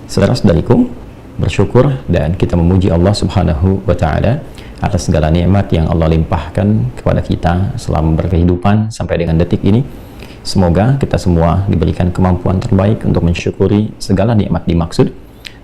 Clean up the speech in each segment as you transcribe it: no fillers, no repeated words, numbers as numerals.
Saudara-saudariku, bersyukur dan kita memuji Allah Subhanahu wa Ta'ala atas segala nikmat yang Allah limpahkan kepada kita selama berkehidupan sampai dengan detik ini. Semoga kita semua diberikan kemampuan terbaik untuk mensyukuri segala nikmat dimaksud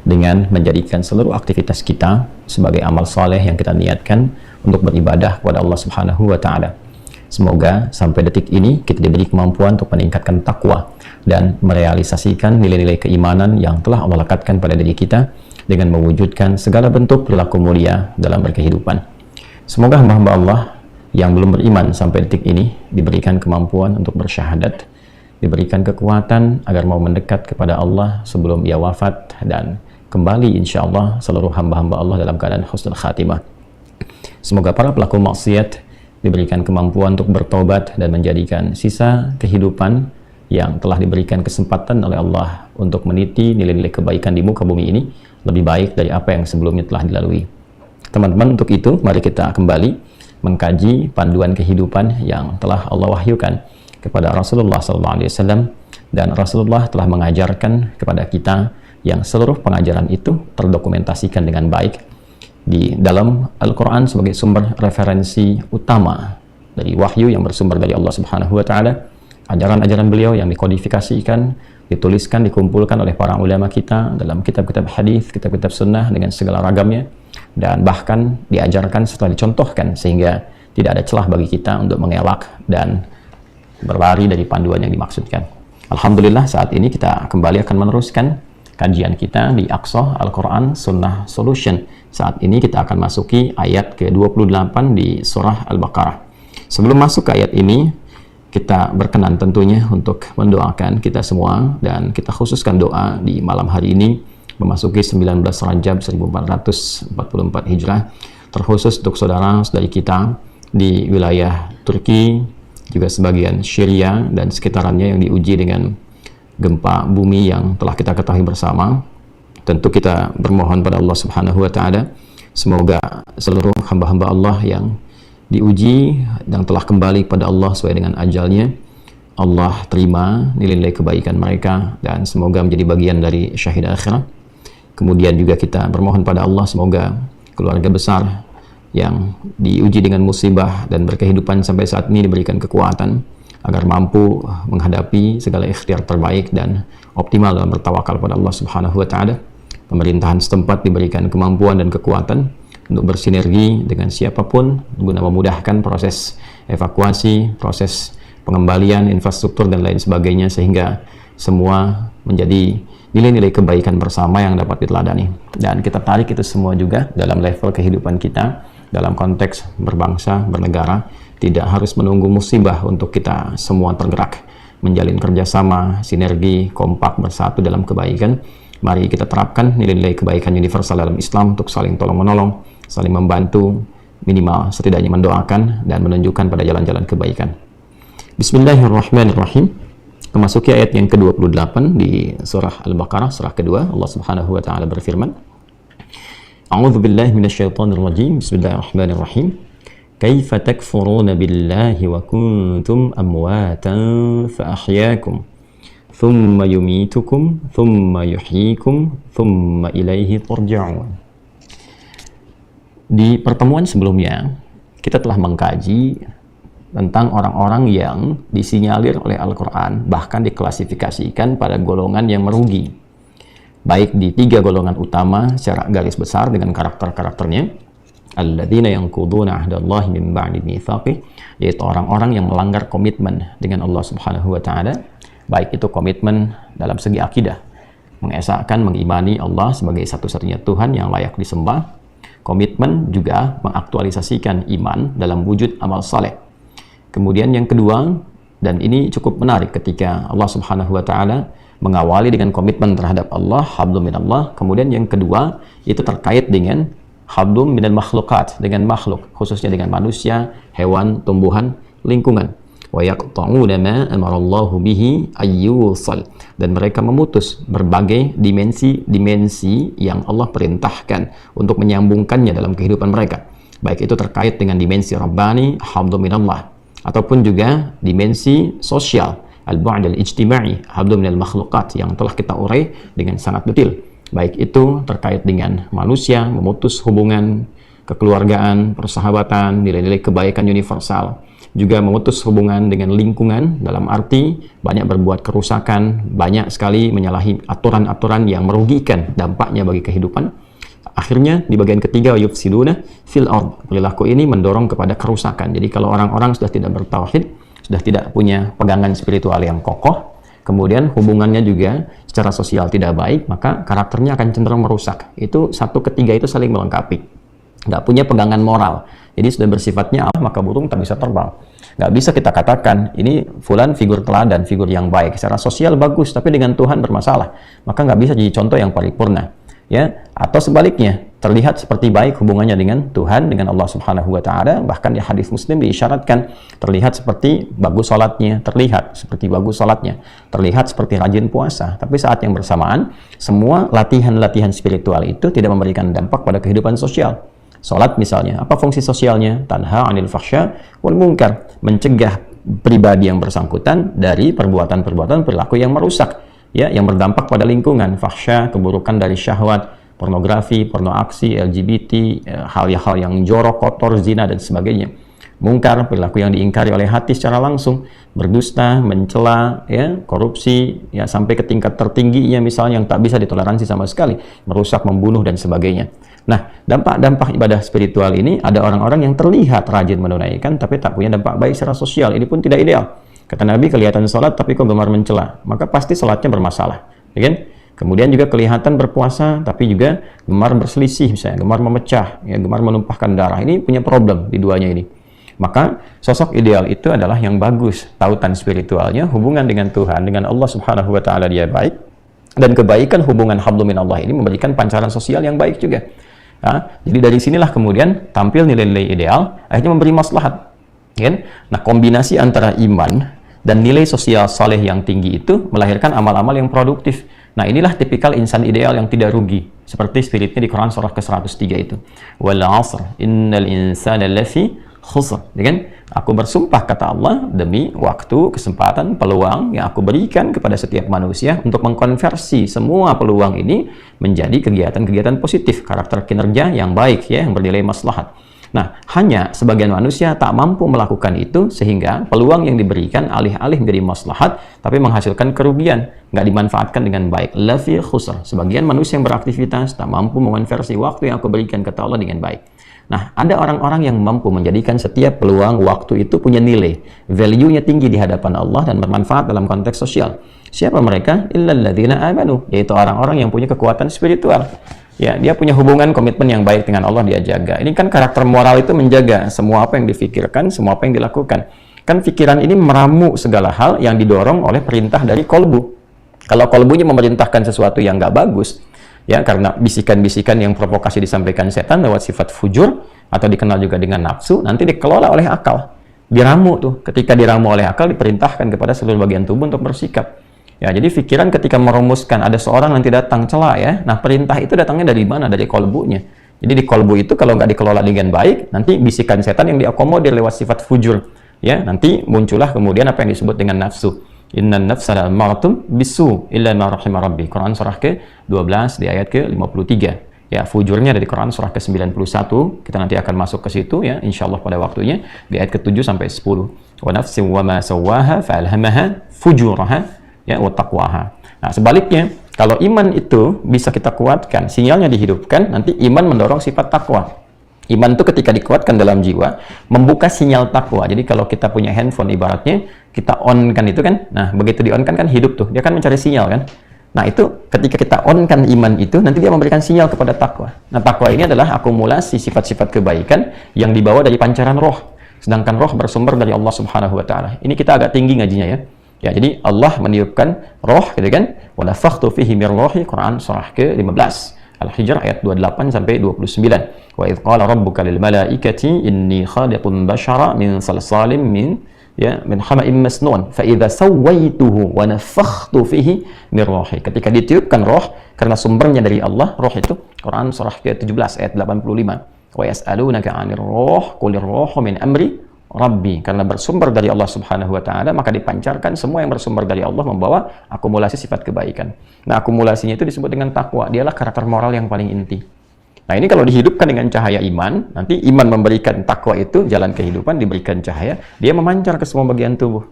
dengan menjadikan seluruh aktivitas kita sebagai amal soleh yang kita niatkan untuk beribadah kepada Allah Subhanahu wa Ta'ala. Semoga sampai detik ini kita diberi kemampuan untuk meningkatkan takwa dan merealisasikan nilai-nilai keimanan yang telah Allah lekatkan pada diri kita dengan mewujudkan segala bentuk perilaku mulia dalam berkehidupan. Semoga hamba-hamba Allah yang belum beriman sampai detik ini diberikan kemampuan untuk bersyahadat, diberikan kekuatan agar mau mendekat kepada Allah sebelum ia wafat, dan kembali insya Allah seluruh hamba-hamba Allah dalam keadaan husnul khatimah. Semoga para pelaku maksiat diberikan kemampuan untuk bertobat dan menjadikan sisa kehidupan yang telah diberikan kesempatan oleh Allah untuk meniti nilai-nilai kebaikan di muka bumi ini lebih baik dari apa yang sebelumnya telah dilalui. Teman-teman, untuk itu mari kita kembali mengkaji panduan kehidupan yang telah Allah wahyukan kepada Rasulullah SAW, dan Rasulullah telah mengajarkan kepada kita yang seluruh pengajaran itu terdokumentasikan dengan baik di dalam Al-Quran sebagai sumber referensi utama dari wahyu yang bersumber dari Allah Subhanahu wa Ta'ala. Ajaran-ajaran beliau yang dikodifikasikan, dituliskan, dikumpulkan oleh para ulama kita dalam kitab-kitab hadis, kitab-kitab sunnah dengan segala ragamnya, dan bahkan diajarkan serta dicontohkan sehingga tidak ada celah bagi kita untuk mengelak dan berlari dari panduan yang dimaksudkan. Alhamdulillah, saat ini kita kembali akan meneruskan kajian kita di Aqsa Al-Quran Sunnah Solution. Saat ini kita akan masuki ayat ke-28 di surah Al-Baqarah. Sebelum masuk ke ayat ini, kita berkenan tentunya untuk mendoakan kita semua, dan kita khususkan doa di malam hari ini memasuki 19 Rajab 1444 Hijrah, terkhusus untuk saudara-saudari kita di wilayah Turki, juga sebagian Syria dan sekitarannya yang diuji dengan gempa bumi yang telah kita ketahui bersama. Tentu kita bermohon pada Allah Subhanahu wa Ta'ala, semoga seluruh hamba-hamba Allah yang diuji dan telah kembali pada Allah sesuai dengan ajalnya, Allah terima nilai-nilai kebaikan mereka dan semoga menjadi bagian dari syahid akhirat. Kemudian juga kita bermohon pada Allah semoga keluarga besar yang diuji dengan musibah dan berkehidupan sampai saat ini diberikan kekuatan agar mampu menghadapi segala ikhtiar terbaik dan optimal dalam bertawakal pada Allah Subhanahu wa Ta'ala. Pemerintahan setempat diberikan kemampuan dan kekuatan untuk bersinergi dengan siapapun guna memudahkan proses evakuasi, proses pengembalian infrastruktur dan lain sebagainya, sehingga semua menjadi nilai-nilai kebaikan bersama yang dapat diteladani. Dan kita tarik itu semua juga dalam level kehidupan kita dalam konteks berbangsa, bernegara. Tidak harus menunggu musibah untuk kita semua tergerak menjalin kerjasama, sinergi, kompak, bersatu dalam kebaikan. Mari kita terapkan nilai-nilai kebaikan universal dalam Islam untuk saling tolong-menolong, saling membantu, minimal setidaknya mendoakan dan menunjukkan pada jalan-jalan kebaikan. Bismillahirrahmanirrahim. Memasuki ayat yang ke-28 di surah Al-Baqarah, surah kedua. Allah Subhanahu wa Ta'ala berfirman, A'udzu billahi minasyaitonir rajim. Bismillahirrahmanirrahim. Kaifa takfuruna billahi wa kuntum amwatan fa ahyaakum thumma yumitukum thumma yuhyikum thumma ilaihi turja'un. Di pertemuan sebelumnya kita telah mengkaji tentang orang-orang yang disinyalir oleh Al-Quran, bahkan diklasifikasikan pada golongan yang merugi, baik di 3 golongan utama secara garis besar dengan karakter-karakternya. Alladzina yanquduna ahdallahi min ba'di mitsaqih, yaitu orang-orang yang melanggar komitmen dengan Allah Subhanahu wa Ta'ala, baik itu komitmen dalam segi akidah, mengesahkan, mengimani Allah sebagai satu-satunya Tuhan yang layak disembah, komitmen juga mengaktualisasikan iman dalam wujud amal saleh. Kemudian yang kedua, dan ini cukup menarik ketika Allah Subhanahu wa Ta'ala mengawali dengan komitmen terhadap Allah, hablum minallah. Kemudian yang kedua itu terkait dengan hablum minal makhlukat, dengan makhluk, khususnya dengan manusia, hewan, tumbuhan, lingkungan. Wa yaqta'una ma amarallahu bihi ayyusal, dan mereka memutus berbagai dimensi-dimensi yang Allah perintahkan untuk menyambungkannya dalam kehidupan mereka, baik itu terkait dengan dimensi rabbani, hablum minallah, ataupun juga dimensi sosial, al-bu'd al-ijtima'i, hablum minal makhlukat, yang telah kita urai dengan sangat detail baik itu terkait dengan manusia, memutus hubungan kekeluargaan, persahabatan, nilai-nilai kebaikan universal, juga memutus hubungan dengan lingkungan dalam arti banyak berbuat kerusakan, banyak sekali menyalahi aturan-aturan yang merugikan dampaknya bagi kehidupan. Akhirnya di bagian ketiga, yufsiduna fil ard, perilaku ini mendorong kepada kerusakan. Jadi kalau orang-orang sudah tidak bertauhid, sudah tidak punya pegangan spiritual yang kokoh, kemudian hubungannya juga secara sosial tidak baik, maka karakternya akan cenderung merusak. Itu satu ketiga itu saling melengkapi. Nggak punya pegangan moral, jadi sudah bersifatnya Allah, maka burung tak bisa terbang. Nggak bisa kita katakan ini fulan figur teladan, figur yang baik, secara sosial bagus, tapi dengan Tuhan bermasalah, maka nggak bisa jadi contoh yang paripurna, ya. Atau sebaliknya, terlihat seperti baik hubungannya dengan Tuhan, dengan Allah Subhanahu wa Ta'ala, bahkan di hadis Muslim diisyaratkan terlihat seperti bagus sholatnya, terlihat seperti rajin puasa, tapi saat yang bersamaan semua latihan-latihan spiritual itu tidak memberikan dampak pada kehidupan sosial. Sholat misalnya, apa fungsi sosialnya? Tanha 'anil fahsya wal munkar, mencegah pribadi yang bersangkutan dari perbuatan-perbuatan perilaku yang merusak, ya, yang berdampak pada lingkungan. Fahsya, keburukan dari syahwat, pornografi, pornoaksi, LGBT, hal-hal yang jorok, kotor, zina dan sebagainya. Mungkar, perilaku yang diingkari oleh hati secara langsung, berdusta, mencela, ya, korupsi, ya, sampai ke tingkat tertingginya misalnya yang tak bisa ditoleransi sama sekali, merusak, membunuh dan sebagainya. Nah, dampak-dampak ibadah spiritual ini ada orang-orang yang terlihat rajin menunaikan tapi tak punya dampak baik secara sosial. Ini pun tidak ideal. Kata Nabi, kelihatan sholat tapi kok gemar mencela, maka pasti sholatnya bermasalah, ya kan? Kemudian juga kelihatan berpuasa tapi juga gemar berselisih, misalnya gemar memecah, ya, gemar menumpahkan darah. Ini punya problem di duanya ini. Maka sosok ideal itu adalah yang bagus, tautan spiritualnya, hubungan dengan Tuhan, dengan Allah Subhanahu wa Ta'ala dia baik, dan kebaikan hubungan hablum minallah ini memberikan pancaran sosial yang baik juga. Nah, jadi dari sinilah kemudian tampil nilai-nilai ideal, akhirnya memberi maslahat, kan? Nah, kombinasi antara iman dan nilai sosial saleh yang tinggi itu melahirkan amal-amal yang produktif. Nah, inilah tipikal insan ideal yang tidak rugi, seperti spiritnya di Quran surah ke-103 itu. Wal 'asr innal insana lafi khusr, ya kan? Aku bersumpah, kata Allah, demi waktu, kesempatan, peluang yang aku berikan kepada setiap manusia untuk mengkonversi semua peluang ini menjadi kegiatan-kegiatan positif, karakter kinerja yang baik, ya, yang bernilai maslahat. Nah, hanya sebagian manusia tak mampu melakukan itu sehingga peluang yang diberikan alih-alih menjadi maslahat tapi menghasilkan kerugian, nggak dimanfaatkan dengan baik. Lafi khusr, sebagian manusia yang beraktivitas tak mampu mengonversi waktu yang aku berikan, kata Allah, dengan baik. Nah, ada orang-orang yang mampu menjadikan setiap peluang waktu itu punya nilai, value-nya tinggi di hadapan Allah dan bermanfaat dalam konteks sosial. Siapa mereka? Illal ladzina amanu, yaitu orang-orang yang punya kekuatan spiritual. Ya, dia punya hubungan komitmen yang baik dengan Allah, dia jaga. Ini kan karakter moral itu menjaga semua apa yang difikirkan, semua apa yang dilakukan. Kan pikiran ini meramu segala hal yang didorong oleh perintah dari kolbu. Kalau kolbunya memerintahkan sesuatu yang nggak bagus, ya, karena bisikan-bisikan yang provokasi disampaikan setan lewat sifat fujur atau dikenal juga dengan nafsu, nanti dikelola oleh akal, diramu tuh. Ketika diramu oleh akal, diperintahkan kepada seluruh bagian tubuh untuk bersikap. Ya, jadi pikiran ketika merumuskan ada seorang nanti datang cela, ya, nah perintah itu datangnya dari mana? Dari kolbunya. Jadi di kolbu itu kalau nggak dikelola dengan baik, nanti bisikan setan yang diakomodir lewat sifat fujur, ya, nanti muncullah kemudian apa yang disebut dengan nafsu. Innan nafsa la'ammaratun bisu illa ma rahima rabbi. Quran surah ke-12 di ayat ke-53. Ya, fujurnya dari Quran surah ke-91. Kita nanti akan masuk ke situ, ya, insyaallah pada waktunya di ayat ke-7 sampai 10. Wa nafsin wa ma sawwaha fa'alhamaha fujuraha, ya, wa taqwaha. Nah, sebaliknya, kalau iman itu bisa kita kuatkan, sinyalnya dihidupkan, nanti iman mendorong sifat takwa. Iman itu ketika dikuatkan dalam jiwa, membuka sinyal takwa. Jadi kalau kita punya handphone ibaratnya, kita on kan itu kan, nah begitu di on kan hidup tuh, dia kan mencari sinyal kan. Nah itu ketika kita on kan iman itu, nanti dia memberikan sinyal kepada takwa. Nah takwa ini adalah akumulasi sifat-sifat kebaikan yang dibawa dari pancaran roh. Sedangkan roh bersumber dari Allah Subhanahu wa Ta'ala. Ini kita agak tinggi ngajinya, ya. Ya, jadi Allah meniupkan roh, gitu kan? Wa nafakhtu fihi mir ruhi, Quran surah ke-15. Al-Hijr ayat 28 sampai 29. Wa idz qala rabbuka lil malaikati inni khaliqun bashara min salsalin min hama'in masnun fa idza sawaituhu wa nafakhtu fihi min ruhi. Ketika ditiupkan roh karena sumbernya dari Allah, roh itu Quran surah ke-17 ayat 85. Wa yas'alunaka 'anir ruh qulir ruhu min amri Rabbi, karena bersumber dari Allah Subhanahu wa taala, maka dipancarkan semua yang bersumber dari Allah membawa akumulasi sifat kebaikan. Nah, akumulasinya itu disebut dengan takwa. Dialah karakter moral yang paling inti. Nah, ini kalau dihidupkan dengan cahaya iman, nanti iman memberikan takwa itu jalan kehidupan, diberikan cahaya, dia memancar ke semua bagian tubuh.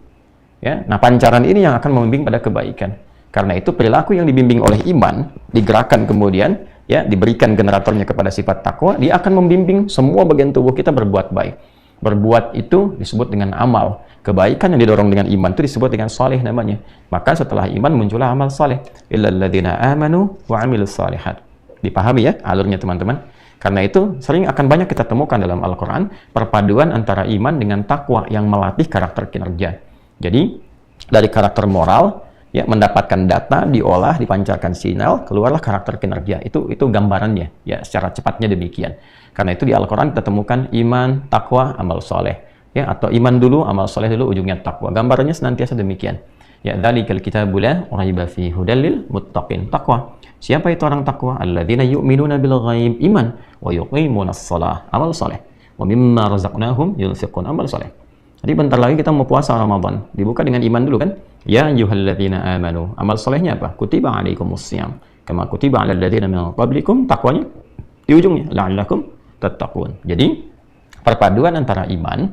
Ya, nah pancaran ini yang akan membimbing pada kebaikan. Karena itu perilaku yang dibimbing oleh iman, digerakkan kemudian, ya, diberikan generatornya kepada sifat takwa, dia akan membimbing semua bagian tubuh kita berbuat baik. Berbuat itu disebut dengan amal. Kebaikan yang didorong dengan iman itu disebut dengan saleh namanya. Maka setelah iman muncullah amal saleh. Illal ladzina amanu wa 'amilus shalihat. Dipahami ya alurnya teman-teman? Karena itu sering akan banyak kita temukan dalam Al-Qur'an perpaduan antara iman dengan takwa yang melatih karakter kinerja. Jadi dari karakter moral, ya, mendapatkan data, diolah, dipancarkan sinyal, keluarlah karakter kinerja. Itu gambarannya, ya, secara cepatnya demikian. Karena itu di Al-Qur'an kita temukan iman, takwa, amal soleh, ya, atau iman dulu, amal soleh dulu, ujungnya takwa. Gambarannya senantiasa demikian. Ya, dzalikal kitabu la raiba fihi hudal lil muttaqin. Takwa. Siapa itu orang takwa? Alladzina yu'minuna bil ghaib, iman, wa yuqimunas shalah, amal soleh, wa mimma razaqnahum yunfiqun, amal soleh. Jadi bentar lagi kita mau puasa Ramadan. Dibuka dengan iman dulu kan? Ya ayyuhalladzina amanu. Amal solehnya apa? Kutiba alaikumussyam kama kutiba alal ladzina min qablikum. Takwanya di ujungnya la'allakum tattaqun. Jadi perpaduan antara iman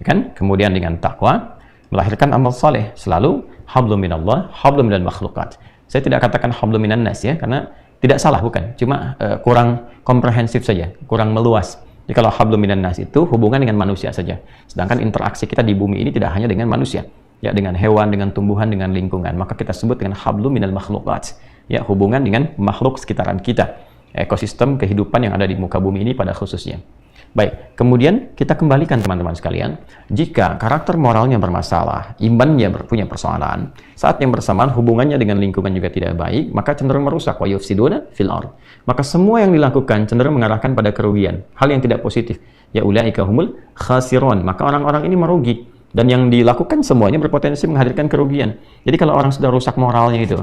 kan kemudian dengan takwa melahirkan amal soleh. Selalu hablum minallah, hablum minal makhluqat. Saya tidak katakan hablum minan nas ya, karena tidak salah bukan. Cuma kurang komprehensif saja, kurang meluas. Jadi kalau hablum minan nas itu hubungan dengan manusia saja. Sedangkan interaksi kita di bumi ini tidak hanya dengan manusia, ya, dengan hewan, dengan tumbuhan, dengan lingkungan. Maka kita sebut dengan hablum minal makhluqat. Ya, hubungan dengan makhluk sekitaran kita. Ekosistem kehidupan yang ada di muka bumi ini pada khususnya. Baik, kemudian kita kembalikan teman-teman sekalian, jika karakter moralnya bermasalah, imannya punya persoalan, saat yang bersamaan hubungannya dengan lingkungan juga tidak baik, maka cenderung merusak, wa yufsiduna fil ard. Maka semua yang dilakukan cenderung mengarahkan pada kerugian, hal yang tidak positif. Ya ulaika humul khasirun, maka orang-orang ini merugi. Dan yang dilakukan semuanya berpotensi menghadirkan kerugian. Jadi kalau orang sudah rusak moralnya itu,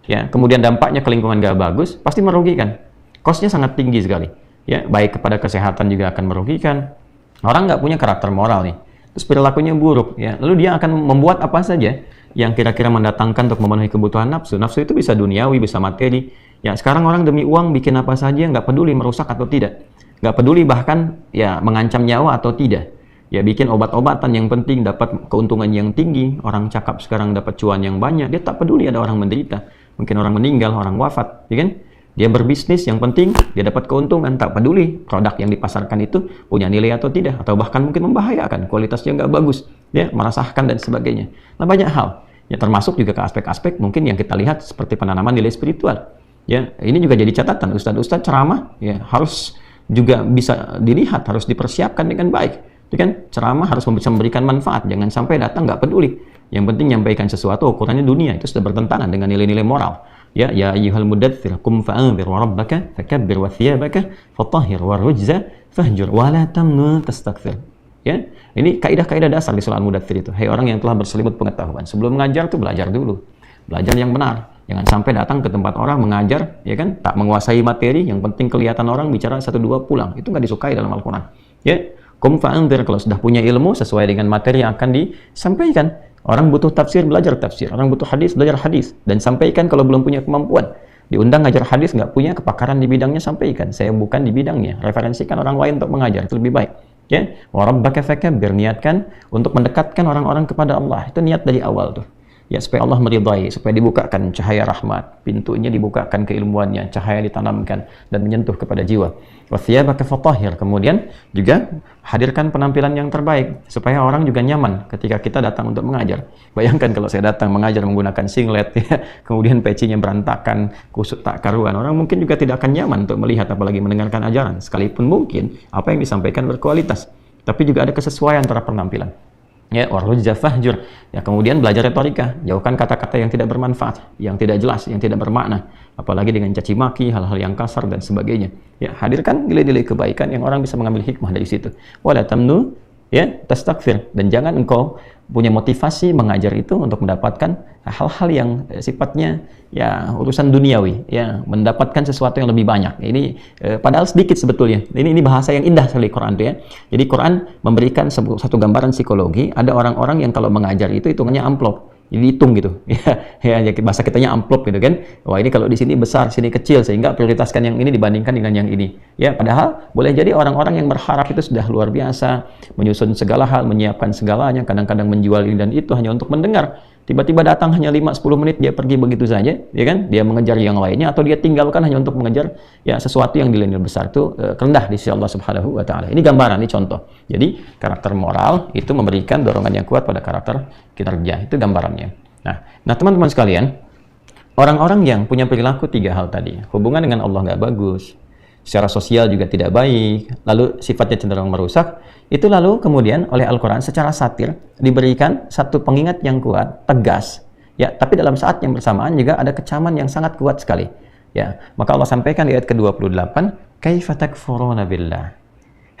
ya, kemudian dampaknya ke lingkungan gak bagus, pasti merugikan. Cost-nya sangat tinggi sekali. Ya, baik kepada kesehatan juga akan merugikan. Orang nggak punya karakter moral nih, terus perilakunya buruk, ya, lalu dia akan membuat apa saja yang kira-kira mendatangkan untuk memenuhi kebutuhan nafsu. Nafsu itu bisa duniawi, bisa materi. Ya, sekarang orang demi uang bikin apa saja, nggak peduli merusak atau tidak, nggak peduli bahkan ya mengancam nyawa atau tidak. Ya, bikin obat-obatan yang penting dapat keuntungan yang tinggi. Orang cakap sekarang dapat cuan yang banyak, dia tak peduli ada orang menderita, mungkin orang meninggal, orang wafat, ya kan? Dia berbisnis, yang penting dia dapat keuntungan, tak peduli produk yang dipasarkan itu punya nilai atau tidak, atau bahkan mungkin membahayakan, kualitasnya nggak bagus, ya, merasahkan dan sebagainya. Nah, banyak hal, ya, termasuk juga ke aspek-aspek mungkin yang kita lihat seperti penanaman nilai spiritual. Ya, ini juga jadi catatan, ustadz-ustadz ceramah, ya, harus juga bisa dilihat, harus dipersiapkan dengan baik. Itu kan ceramah harus bisa memberikan manfaat, jangan sampai datang nggak peduli. Yang penting nyampaikan sesuatu, ukurannya dunia, itu sudah bertentangan dengan nilai-nilai moral. Ya ayyuhal mudaththir qum fa'anzir wa rabbaka fakabbir wa thiyabaka fatahhir wa rujza fahjur wa la tamnun tastakthir. Ya, ini kaidah-kaidah dasar di surah Al-Mudaththir itu. Hai orang yang telah berselimut pengetahuan, sebelum mengajar tuh belajar dulu. Belajar yang benar. Jangan sampai datang ke tempat orang mengajar, ya kan, tak menguasai materi, yang penting kelihatan orang bicara 1-2 pulang. Itu nggak disukai dalam Al-Qur'an. Ya, qum fa'anzir, kalau sudah punya ilmu sesuai dengan materi yang akan disampaikan. Orang butuh tafsir, belajar tafsir. Orang butuh hadis, belajar hadis. Dan sampaikan kalau belum punya kemampuan. Diundang ngajar hadis, nggak punya kepakaran di bidangnya, sampaikan. Saya bukan di bidangnya. Referensikan orang lain untuk mengajar. Itu lebih baik. Ya, wa rabbaka fakabbir, niatkan untuk mendekatkan orang-orang kepada Allah. Itu niat dari awal tuh. Ya, supaya Allah meridai, supaya dibukakan cahaya rahmat, pintunya dibukakan keilmuannya, cahaya ditanamkan dan menyentuh kepada jiwa. Wa thiyabaka fatahhir, kemudian juga hadirkan penampilan yang terbaik supaya orang juga nyaman ketika kita datang untuk mengajar. Bayangkan kalau saya datang mengajar menggunakan singlet, ya, kemudian pecinya berantakan, kusut tak karuan, orang mungkin juga tidak akan nyaman untuk melihat apalagi mendengarkan ajaran. Sekalipun mungkin apa yang disampaikan berkualitas, tapi juga ada kesesuaian antara penampilan. Ya, warujza fahjur. Ya, kemudian belajar retorika, jauhkan kata-kata yang tidak bermanfaat, yang tidak jelas, yang tidak bermakna, apalagi dengan caci maki, hal-hal yang kasar dan sebagainya. Ya, hadirkan nilai-nilai kebaikan yang orang bisa mengambil hikmah dari situ. Wala tamnu, ya, tastakfir, dan jangan engkau punya motivasi mengajar itu untuk mendapatkan hal-hal yang sifatnya ya urusan duniawi, ya mendapatkan sesuatu yang lebih banyak. Ini padahal sedikit sebetulnya. Ini bahasa yang indah sekali Quran itu ya. Jadi Quran memberikan satu gambaran psikologi. Ada orang-orang yang kalau mengajar itu hitungannya amplop. Jadi hitung gitu, ya bahasa kitanya amplop gitu kan. Wah ini kalau di sini besar, sini kecil, sehingga prioritaskan yang ini dibandingkan dengan yang ini. Ya padahal boleh jadi orang-orang yang berharap itu sudah luar biasa, menyusun segala hal, menyiapkan segalanya, kadang-kadang menjual ini dan itu hanya untuk mendengar. Tiba-tiba datang hanya 5-10 menit dia pergi begitu saja, ya kan? Dia mengejar yang lainnya atau dia tinggalkan hanya untuk mengejar ya sesuatu yang nilai besar itu rendah di sisi Allah Subhanahu wa taala. Ini gambaran, ini contoh. Jadi karakter moral itu memberikan dorongan yang kuat pada karakter kinerja. Itu gambarannya. Nah teman-teman sekalian, orang-orang yang punya perilaku 3 hal tadi, hubungan dengan Allah nggak bagus, secara sosial juga tidak baik, lalu sifatnya cenderung merusak, itu lalu kemudian oleh Al-Quran secara satir diberikan satu pengingat yang kuat, tegas, ya, tapi dalam saat yang bersamaan juga ada kecaman yang sangat kuat sekali. Ya, maka Allah sampaikan di ayat ke-28, kaifa takfuruna billah.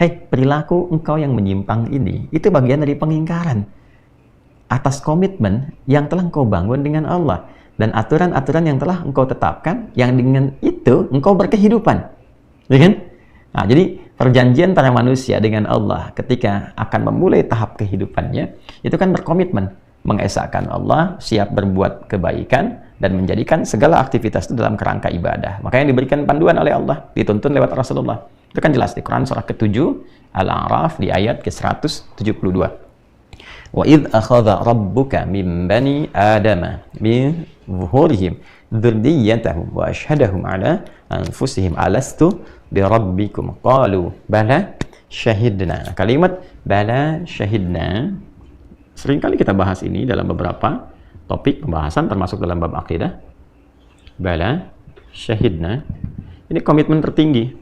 Hei, perilaku engkau yang menyimpang ini, itu bagian dari pengingkaran atas komitmen yang telah engkau bangun dengan Allah dan aturan-aturan yang telah engkau tetapkan, yang dengan itu engkau berkehidupan. Ya kan? Nah, jadi perjanjian para manusia dengan Allah ketika akan memulai tahap kehidupannya itu kan berkomitmen mengesahkan Allah, siap berbuat kebaikan dan menjadikan segala aktivitas itu dalam kerangka ibadah. Maka yang diberikan panduan oleh Allah, dituntun lewat Rasulullah. Itu kan jelas di Quran surah ke-7 Al-A'raf di ayat ke-172. Wa idh akhadha rabbuka min bani adama min zuhurihim dzurriyyatahum wa ashhadahum ala anfusihim alastu birabbikum qalu bala syahidna. Kalimat bala syahidna seringkali kita bahas ini dalam beberapa topik pembahasan termasuk dalam bab akidah. Bala syahidna ini komitmen tertinggi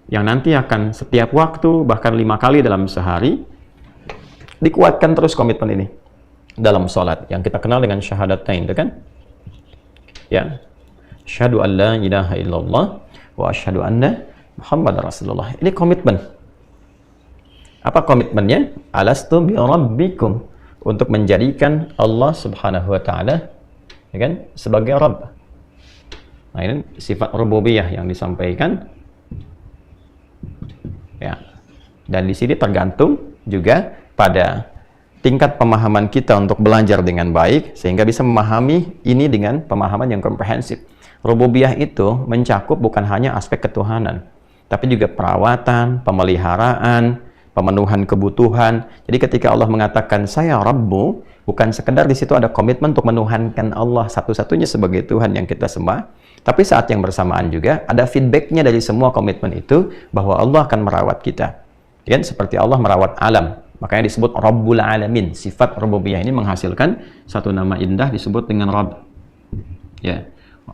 yang nanti akan setiap waktu bahkan 5 kali dalam sehari dikuatkan terus komitmen ini dalam sholat yang kita kenal dengan syahadatain, itu kan? Ya, asyhadu an la ilaha illallah wa asyhadu anna Muhammad Rasulullah. Ini komitmen. Apa komitmennya? Alastu bi rabbikum, untuk menjadikan Allah Subhanahu wa taala, ya kan, sebagai Rabb. Nah, ini sifat rububiyah yang disampaikan. Ya. Dan di sini tergantung juga pada tingkat pemahaman kita untuk belajar dengan baik sehingga bisa memahami ini dengan pemahaman yang komprehensif. Rububiyah itu mencakup bukan hanya aspek ketuhanan, tapi juga perawatan, pemeliharaan, pemenuhan kebutuhan. Jadi ketika Allah mengatakan saya Rabbu, bukan sekedar di situ ada komitmen untuk menuhankan Allah satu-satunya sebagai Tuhan yang kita sembah, tapi saat yang bersamaan juga ada feedbacknya dari semua komitmen itu bahwa Allah akan merawat kita. Ya, seperti Allah merawat alam. Makanya disebut Rabbul Alamin. Sifat rububiyah ini menghasilkan satu nama indah disebut dengan Rabb. Ya.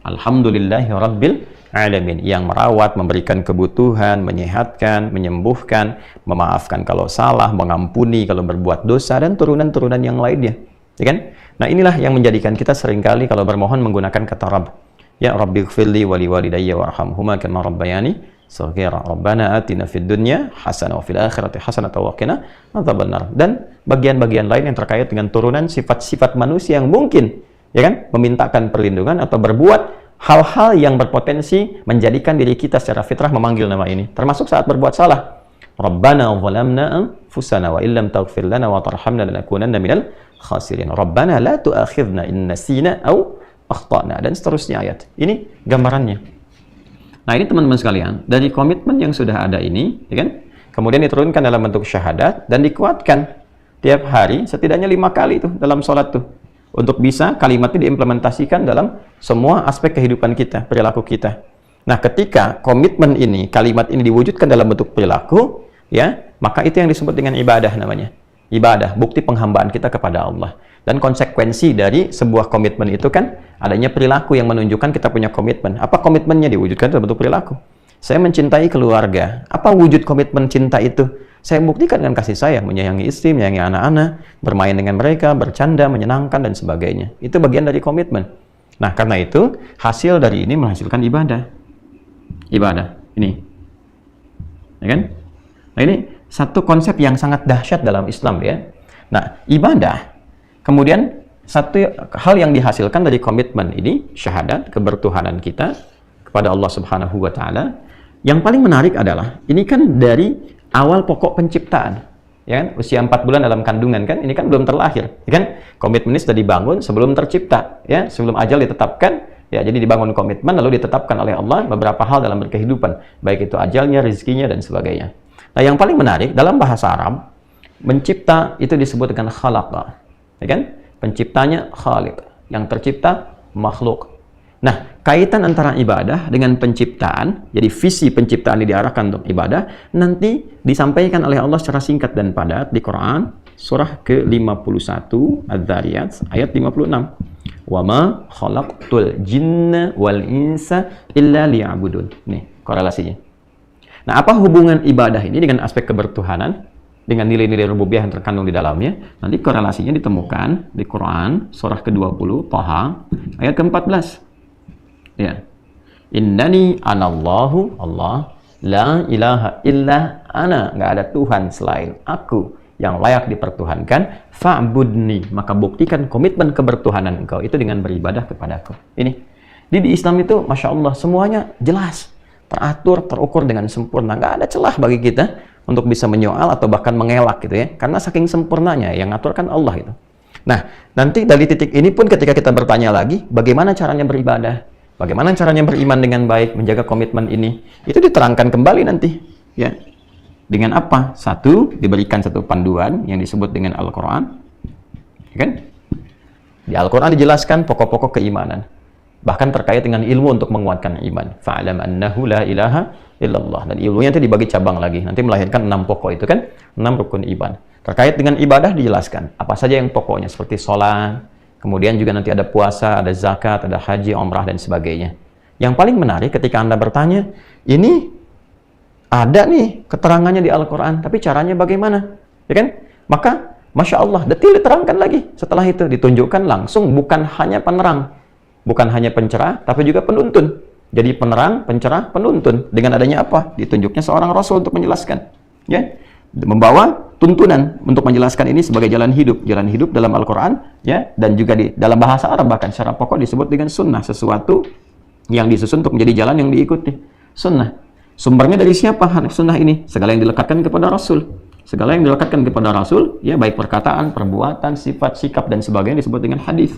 Alhamdulillahi Rabbil Alamin, yang merawat, memberikan kebutuhan, menyehatkan, menyembuhkan, memaafkan kalau salah, mengampuni kalau berbuat dosa, dan turunan-turunan yang lainnya. Ya kan? Nah, inilah yang menjadikan kita seringkali kalau bermohon menggunakan kata Rabb. Ya Rabbighfirli wa liwalidayya warhamhuma kama rabbayani shaghira. Rabbana atina fid dunya hasanah wa fil akhirati hasanah wa qina adzabannar. Dan bagian-bagian lain yang terkait dengan turunan sifat-sifat manusia yang mungkin, ya kan, memintakan perlindungan atau berbuat hal-hal yang berpotensi menjadikan diri kita secara fitrah memanggil nama ini, termasuk saat berbuat salah. Rabbana zalamna anfusana wa illam taghfir lana wa tarhamna lanakunanna minal khasirin. Rabbana la tu'akhidhna in nasina aw akhtana, dan seterusnya ayat. Ini gambarannya. Nah, ini teman-teman sekalian, dari komitmen yang sudah ada ini, ya kan? Kemudian diturunkan dalam bentuk syahadat dan dikuatkan tiap hari setidaknya 5 kali itu dalam sholat tuh. Untuk bisa kalimat itu diimplementasikan dalam semua aspek kehidupan kita, perilaku kita. Nah, ketika komitmen ini, kalimat ini diwujudkan dalam bentuk perilaku, ya, maka itu yang disebut dengan ibadah namanya. Ibadah, bukti penghambaan kita kepada Allah. Dan konsekuensi dari sebuah komitmen itu kan adanya perilaku yang menunjukkan kita punya komitmen. Apa komitmennya? Diwujudkan dalam bentuk perilaku. Saya mencintai keluarga. Apa wujud komitmen cinta itu? Saya buktikan dengan kasih sayang, menyayangi istri, menyayangi anak-anak, bermain dengan mereka, bercanda, menyenangkan, dan sebagainya. Itu bagian dari komitmen. Nah, karena itu, hasil dari ini menghasilkan ibadah. Ibadah. Ini. Ya kan? Nah, ini satu konsep yang sangat dahsyat dalam Islam, ya. Nah, ibadah kemudian satu hal yang dihasilkan dari komitmen ini, syahadat kebertuhanan kita kepada Allah Subhanahu wa taala. Yang paling menarik adalah ini kan dari awal pokok penciptaan, ya kan? Usia 4 bulan dalam kandungan kan, ini kan belum terlahir, ya kan? Komitmen ini sudah dibangun sebelum tercipta, ya, sebelum ajal ditetapkan, ya, jadi dibangun komitmen lalu ditetapkan oleh Allah beberapa hal dalam berkehidupan, baik itu ajalnya, rezekinya dan sebagainya. Nah, yang paling menarik dalam bahasa Arab, mencipta itu disebut dengan khalaqa, ya kan? Penciptanya khaliq, yang tercipta makhluk. Nah, kaitan antara ibadah dengan penciptaan, jadi visi penciptaan ini diarahkan untuk ibadah, nanti disampaikan oleh Allah secara singkat dan padat di Quran, surah ke-51, Adz-Dzariyat, ayat 56. Wa ma khalaqtul jinna wal insa illa liya'budun. Nih, korelasinya. Nah, apa hubungan ibadah ini dengan aspek kebertuhanan, dengan nilai-nilai rububiyah yang terkandung di dalamnya? Nanti korelasinya ditemukan di Quran, surah ke-20, Thaha, ayat ke-14. Ya. Innani anallahu, Allah, la ilaha illa ana, nggak ada Tuhan selain aku yang layak dipertuhankan, fa'budni, maka buktikan komitmen kebertuhanan engkau itu dengan beribadah kepadaku. Ini di Islam itu Masya Allah semuanya jelas, teratur, terukur dengan sempurna, nggak ada celah bagi kita untuk bisa menyoal atau bahkan mengelak gitu ya, karena saking sempurnanya yang ngaturkan Allah itu. Nah, nanti dari titik ini pun ketika kita bertanya lagi bagaimana caranya beribadah, bagaimana caranya beriman dengan baik, menjaga komitmen ini, itu diterangkan kembali nanti, ya. Dengan apa? Satu, diberikan satu panduan yang disebut dengan Al-Quran, ya kan? Di Al-Quran dijelaskan pokok-pokok keimanan, bahkan terkait dengan ilmu untuk menguatkan iman. Fa'alam annahu la ilaha illallah. Dan ilmunya itu dibagi cabang lagi, nanti melahirkan 6 pokok itu kan, 6 rukun iman. Terkait dengan ibadah dijelaskan apa saja yang pokoknya, seperti sholat, kemudian juga nanti ada puasa, ada zakat, ada haji, umrah, dan sebagainya. Yang paling menarik ketika Anda bertanya, ini ada nih keterangannya di Al-Quran, tapi caranya bagaimana? Ya kan? Maka, Masya Allah, detil diterangkan lagi. Setelah itu ditunjukkan langsung, bukan hanya penerang, bukan hanya pencerah, tapi juga penuntun. Jadi penerang, pencerah, penuntun. Dengan adanya apa? Ditunjuknya seorang Rasul untuk menjelaskan. Ya, membawa tuntunan untuk menjelaskan ini sebagai jalan hidup dalam Al-Quran, ya, dan juga di dalam bahasa Arab bahkan secara pokok disebut dengan sunnah, sesuatu yang disusun untuk menjadi jalan yang diikuti. Sunnah sumbernya dari siapa sunnah ini? Segala yang dilekatkan kepada Rasul, segala yang dilekatkan kepada Rasul, ya, baik perkataan, perbuatan, sifat, sikap dan sebagainya disebut dengan hadis.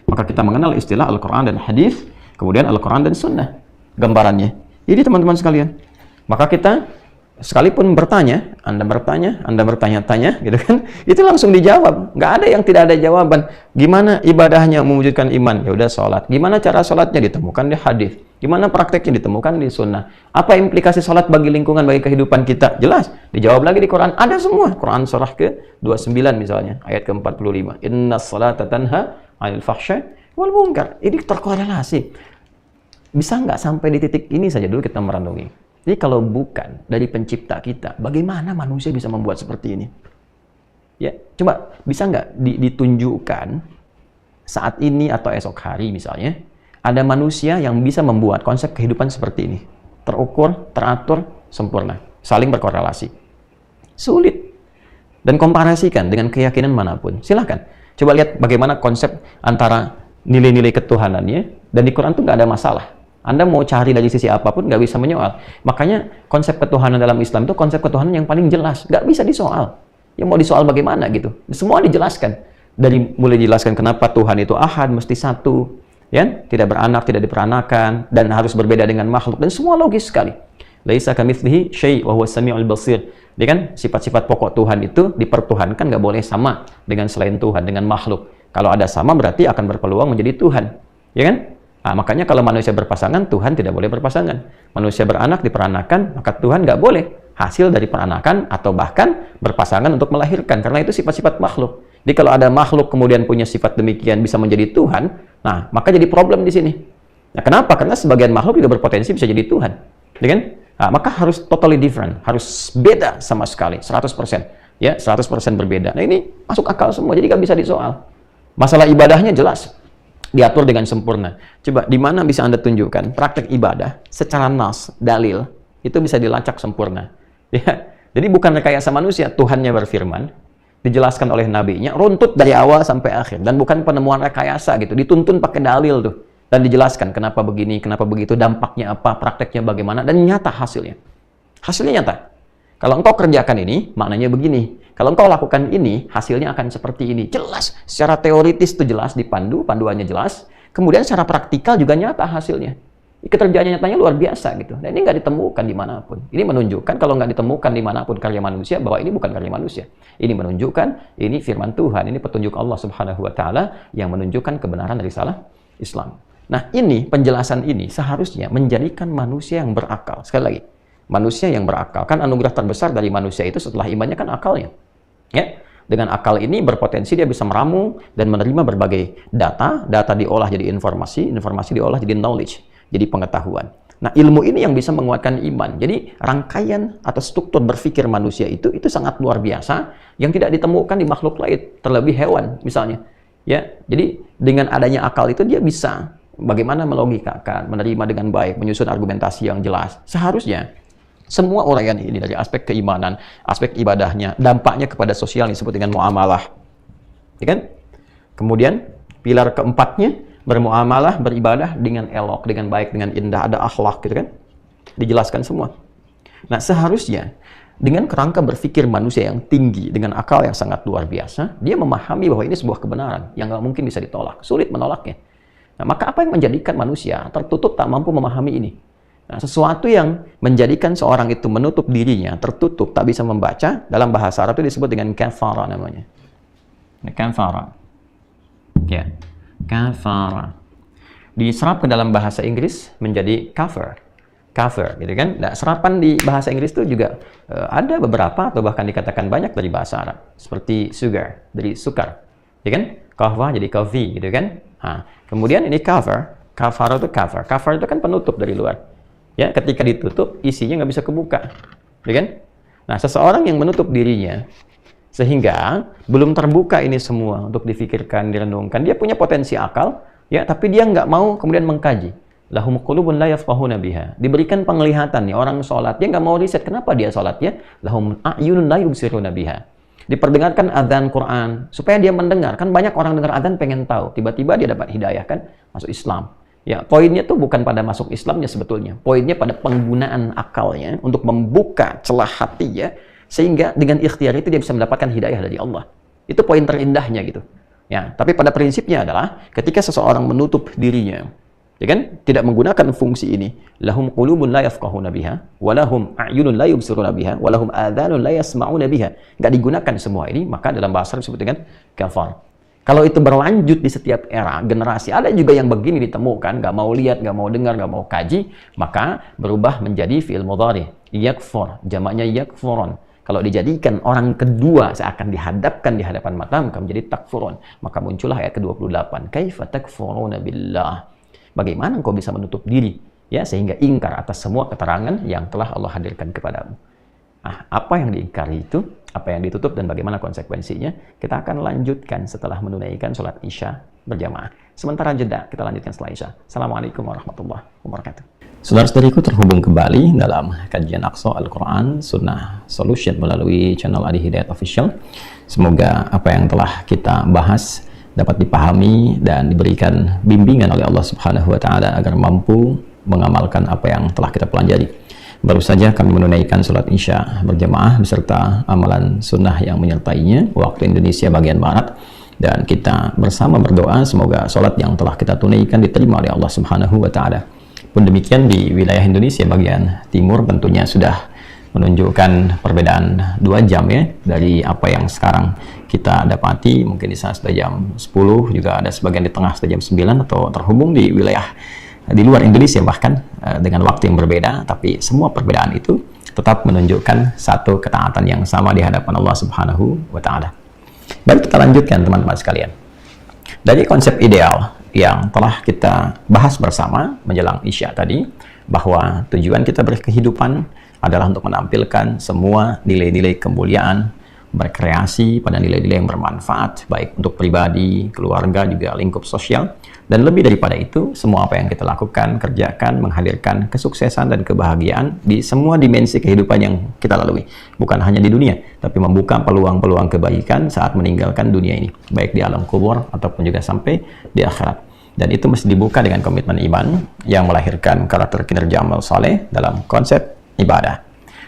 Maka kita mengenal istilah Al-Quran dan hadis, kemudian Al-Quran dan sunnah gambarannya. Jadi teman-teman sekalian, maka kita sekalipun bertanya, Anda bertanya-tanya, gitu kan, itu langsung dijawab. Nggak ada yang tidak ada jawaban. Gimana ibadahnya mewujudkan iman? Ya udah sholat. Gimana cara sholatnya? Ditemukan di hadis. Gimana prakteknya? Ditemukan di sunnah. Apa implikasi sholat bagi lingkungan, bagi kehidupan kita? Jelas. Dijawab lagi di Quran. Ada semua. Quran surah ke-29 misalnya, ayat ke-45. Inna sholata tanha 'anil fahsya'i wal munkar. Ini terkorelasi. Bisa nggak sampai di titik ini saja dulu kita merenungi? Jadi kalau bukan dari pencipta kita, bagaimana manusia bisa membuat seperti ini? Ya, coba bisa nggak ditunjukkan saat ini atau esok hari misalnya, ada manusia yang bisa membuat konsep kehidupan seperti ini. Terukur, teratur, sempurna. Saling berkorelasi. Sulit. Dan komparasikan dengan keyakinan manapun. Silahkan. Coba lihat bagaimana konsep antara nilai-nilai ketuhanannya, dan di Quran itu nggak ada masalah. Anda mau cari dari sisi apapun, nggak bisa menyoal. Makanya konsep ketuhanan dalam Islam itu konsep ketuhanan yang paling jelas. Nggak bisa disoal. Ya mau disoal bagaimana gitu. Semua dijelaskan. Mulai dijelaskan kenapa Tuhan itu ahad, mesti satu. Ya? Tidak beranak, tidak diperanakan. Dan harus berbeda dengan makhluk. Dan semua logis sekali. Laisa kamitslihi syai' wa huwas sami'ul basir. Dia kan sifat-sifat pokok Tuhan itu dipertuhankan nggak boleh sama dengan selain Tuhan, dengan makhluk. Kalau ada sama berarti akan berpeluang menjadi Tuhan. Ya kan? Nah, makanya kalau manusia berpasangan, Tuhan tidak boleh berpasangan. Manusia beranak, diperanakan, maka Tuhan nggak boleh hasil dari peranakan atau bahkan berpasangan untuk melahirkan, karena itu sifat-sifat makhluk. Jadi kalau ada makhluk kemudian punya sifat demikian bisa menjadi Tuhan, nah maka jadi problem di sini. Nah, kenapa? Karena sebagian makhluk juga berpotensi bisa jadi Tuhan. Ya kan? Nah, maka harus totally different, harus beda sama sekali, 100%. Ya, 100% berbeda. Nah, ini masuk akal semua, jadi nggak bisa disoal. Masalah ibadahnya jelas. Diatur dengan sempurna. Coba, di mana bisa Anda tunjukkan praktek ibadah secara nas, dalil, itu bisa dilacak sempurna. Ya. Jadi bukan rekayasa manusia, Tuhannya berfirman, dijelaskan oleh nabinya, runtut dari awal sampai akhir, dan bukan penemuan rekayasa gitu, dituntun pakai dalil tuh, dan dijelaskan kenapa begini, kenapa begitu, dampaknya apa, prakteknya bagaimana, dan nyata hasilnya. Hasilnya nyata. Kalau engkau kerjakan ini, maknanya begini. Kalau engkau lakukan ini, hasilnya akan seperti ini. Jelas, secara teoritis itu jelas, dipandu, panduannya jelas. Kemudian secara praktikal juga nyata hasilnya. Keterjadian nyatanya luar biasa gitu. Dan ini nggak ditemukan dimanapun. Ini menunjukkan kalau nggak ditemukan dimanapun karya manusia, bahwa ini bukan karya manusia. Ini menunjukkan, ini firman Tuhan, ini petunjuk Allah Subhanahu Wa Taala yang menunjukkan kebenaran risalah Islam. Nah, ini penjelasan ini seharusnya menjadikan manusia yang berakal. Sekali lagi, manusia yang berakal. Kan anugerah terbesar dari manusia itu setelah imannya kan akalnya. Ya, dengan akal ini berpotensi dia bisa meramu dan menerima berbagai data, data diolah jadi informasi, informasi diolah jadi knowledge, jadi pengetahuan. Nah, ilmu ini yang bisa menguatkan iman. Jadi rangkaian atau struktur berpikir manusia itu sangat luar biasa yang tidak ditemukan di makhluk lain, terlebih hewan misalnya. Ya, jadi dengan adanya akal itu dia bisa bagaimana melogikakan, menerima dengan baik, menyusun argumentasi yang jelas. Seharusnya semua uraian ini dari aspek keimanan, aspek ibadahnya, dampaknya kepada sosial disebut dengan muamalah. Ya kan? Kemudian pilar keempatnya bermuamalah, beribadah dengan elok, dengan baik, dengan indah, ada akhlak gitu kan? Dijelaskan semua. Nah, seharusnya dengan kerangka berpikir manusia yang tinggi, dengan akal yang sangat luar biasa, dia memahami bahwa ini sebuah kebenaran yang nggak mungkin bisa ditolak, sulit menolaknya. Nah, maka apa yang menjadikan manusia tertutup tak mampu memahami ini? Nah, sesuatu yang menjadikan seorang itu menutup dirinya, tertutup, tak bisa membaca, dalam bahasa Arab itu disebut dengan kafara namanya. Kafara. Ya, kafara. Diserap ke dalam bahasa Inggris menjadi cover. Cover, gitu kan? Nah, serapan di bahasa Inggris itu juga ada beberapa atau bahkan dikatakan banyak dari bahasa Arab. Seperti sugar, dari sukar. Ya kan? Kahwa jadi coffee, gitu kan? Nah, kemudian ini cover. Kafara itu cover. Cover itu kan penutup dari luar. Ya, ketika ditutup, isinya nggak bisa kebuka. Ya kan? Nah, seseorang yang menutup dirinya, sehingga belum terbuka ini semua untuk difikirkan, direnungkan. Dia punya potensi akal, ya, tapi dia nggak mau kemudian mengkaji. Lahum qulubun la yafqahuna biha. Diberikan penglihatan nih, orang sholat, dia nggak mau riset kenapa dia sholatnya. Lahum a'yunun la yubsiruna biha. Diperdengarkan adzan Quran, supaya dia mendengar. Kan banyak orang dengar adzan pengen tahu. Tiba-tiba dia dapat hidayah kan, masuk Islam. Ya, poinnya tuh bukan pada masuk Islamnya sebetulnya. Poinnya pada penggunaan akalnya untuk membuka celah hatinya, sehingga dengan ikhtiar itu dia bisa mendapatkan hidayah dari Allah. Itu poin terindahnya gitu. Ya, tapi pada prinsipnya adalah ketika seseorang menutup dirinya, ya kan, tidak menggunakan fungsi ini, lahum qulubun la yafqahuna biha, wa lahum a'yunun la yubsiruna biha, wa lahum adhanun la yasma'una biha. Enggak digunakan semua ini, maka dalam bahasa disebut dengan kafar. Kalau itu berlanjut di setiap era, generasi, ada juga yang begini ditemukan, nggak mau lihat, nggak mau dengar, nggak mau kaji, maka berubah menjadi fi'il mudhari. Yakfur, jamaknya yakfurun. Kalau dijadikan orang kedua seakan dihadapkan di hadapan mata, maka menjadi takfurun. Maka muncullah ayat ke-28. Kaifa takfuruna billah. Bagaimana engkau bisa menutup diri, ya, sehingga ingkar atas semua keterangan yang telah Allah hadirkan kepadamu. Nah, apa yang diingkari itu, apa yang ditutup, dan bagaimana konsekuensinya, kita akan lanjutkan setelah menunaikan sholat Isya berjamaah. Sementara jeda, kita lanjutkan setelah Isya. Assalamualaikum warahmatullahi wabarakatuh. Saudara-saudariku, terhubung kembali dalam kajian Aqsa Al-Quran Sunnah Solution melalui channel Adi Hidayat Official. Semoga apa yang telah kita bahas dapat dipahami dan diberikan bimbingan oleh Allah Subhanahu wa Ta'ala agar mampu mengamalkan apa yang telah kita pelajari. Baru saja kami menunaikan sholat Isya berjamaah beserta amalan sunnah yang menyertainya waktu Indonesia bagian Barat, dan kita bersama berdoa semoga sholat yang telah kita tunaikan diterima oleh Allah Subhanahu wa Ta'ala. Pun demikian di wilayah Indonesia bagian timur tentunya sudah menunjukkan perbedaan 2 jam ya dari apa yang sekarang kita dapati. Mungkin di sana sudah jam 10, juga ada sebagian di tengah sudah jam 9, atau terhubung di wilayah di luar Indonesia bahkan dengan waktu yang berbeda, tapi semua perbedaan itu tetap menunjukkan satu ketaatan yang sama di hadapan Allah Subhanahu wa Ta'ala. Baik, kita lanjutkan teman-teman sekalian. Dari konsep ideal yang telah kita bahas bersama menjelang Isya tadi, bahwa tujuan kita berkehidupan adalah untuk menampilkan semua nilai-nilai kemuliaan, berkreasi pada nilai-nilai yang bermanfaat, baik untuk pribadi, keluarga, juga lingkup sosial. Dan lebih daripada itu, semua apa yang kita lakukan, kerjakan, menghadirkan kesuksesan dan kebahagiaan di semua dimensi kehidupan yang kita lalui. Bukan hanya di dunia, tapi membuka peluang-peluang kebaikan saat meninggalkan dunia ini, baik di alam kubur ataupun juga sampai di akhirat. Dan itu mesti dibuka dengan komitmen iman yang melahirkan karakter kinerja amal saleh dalam konsep ibadah.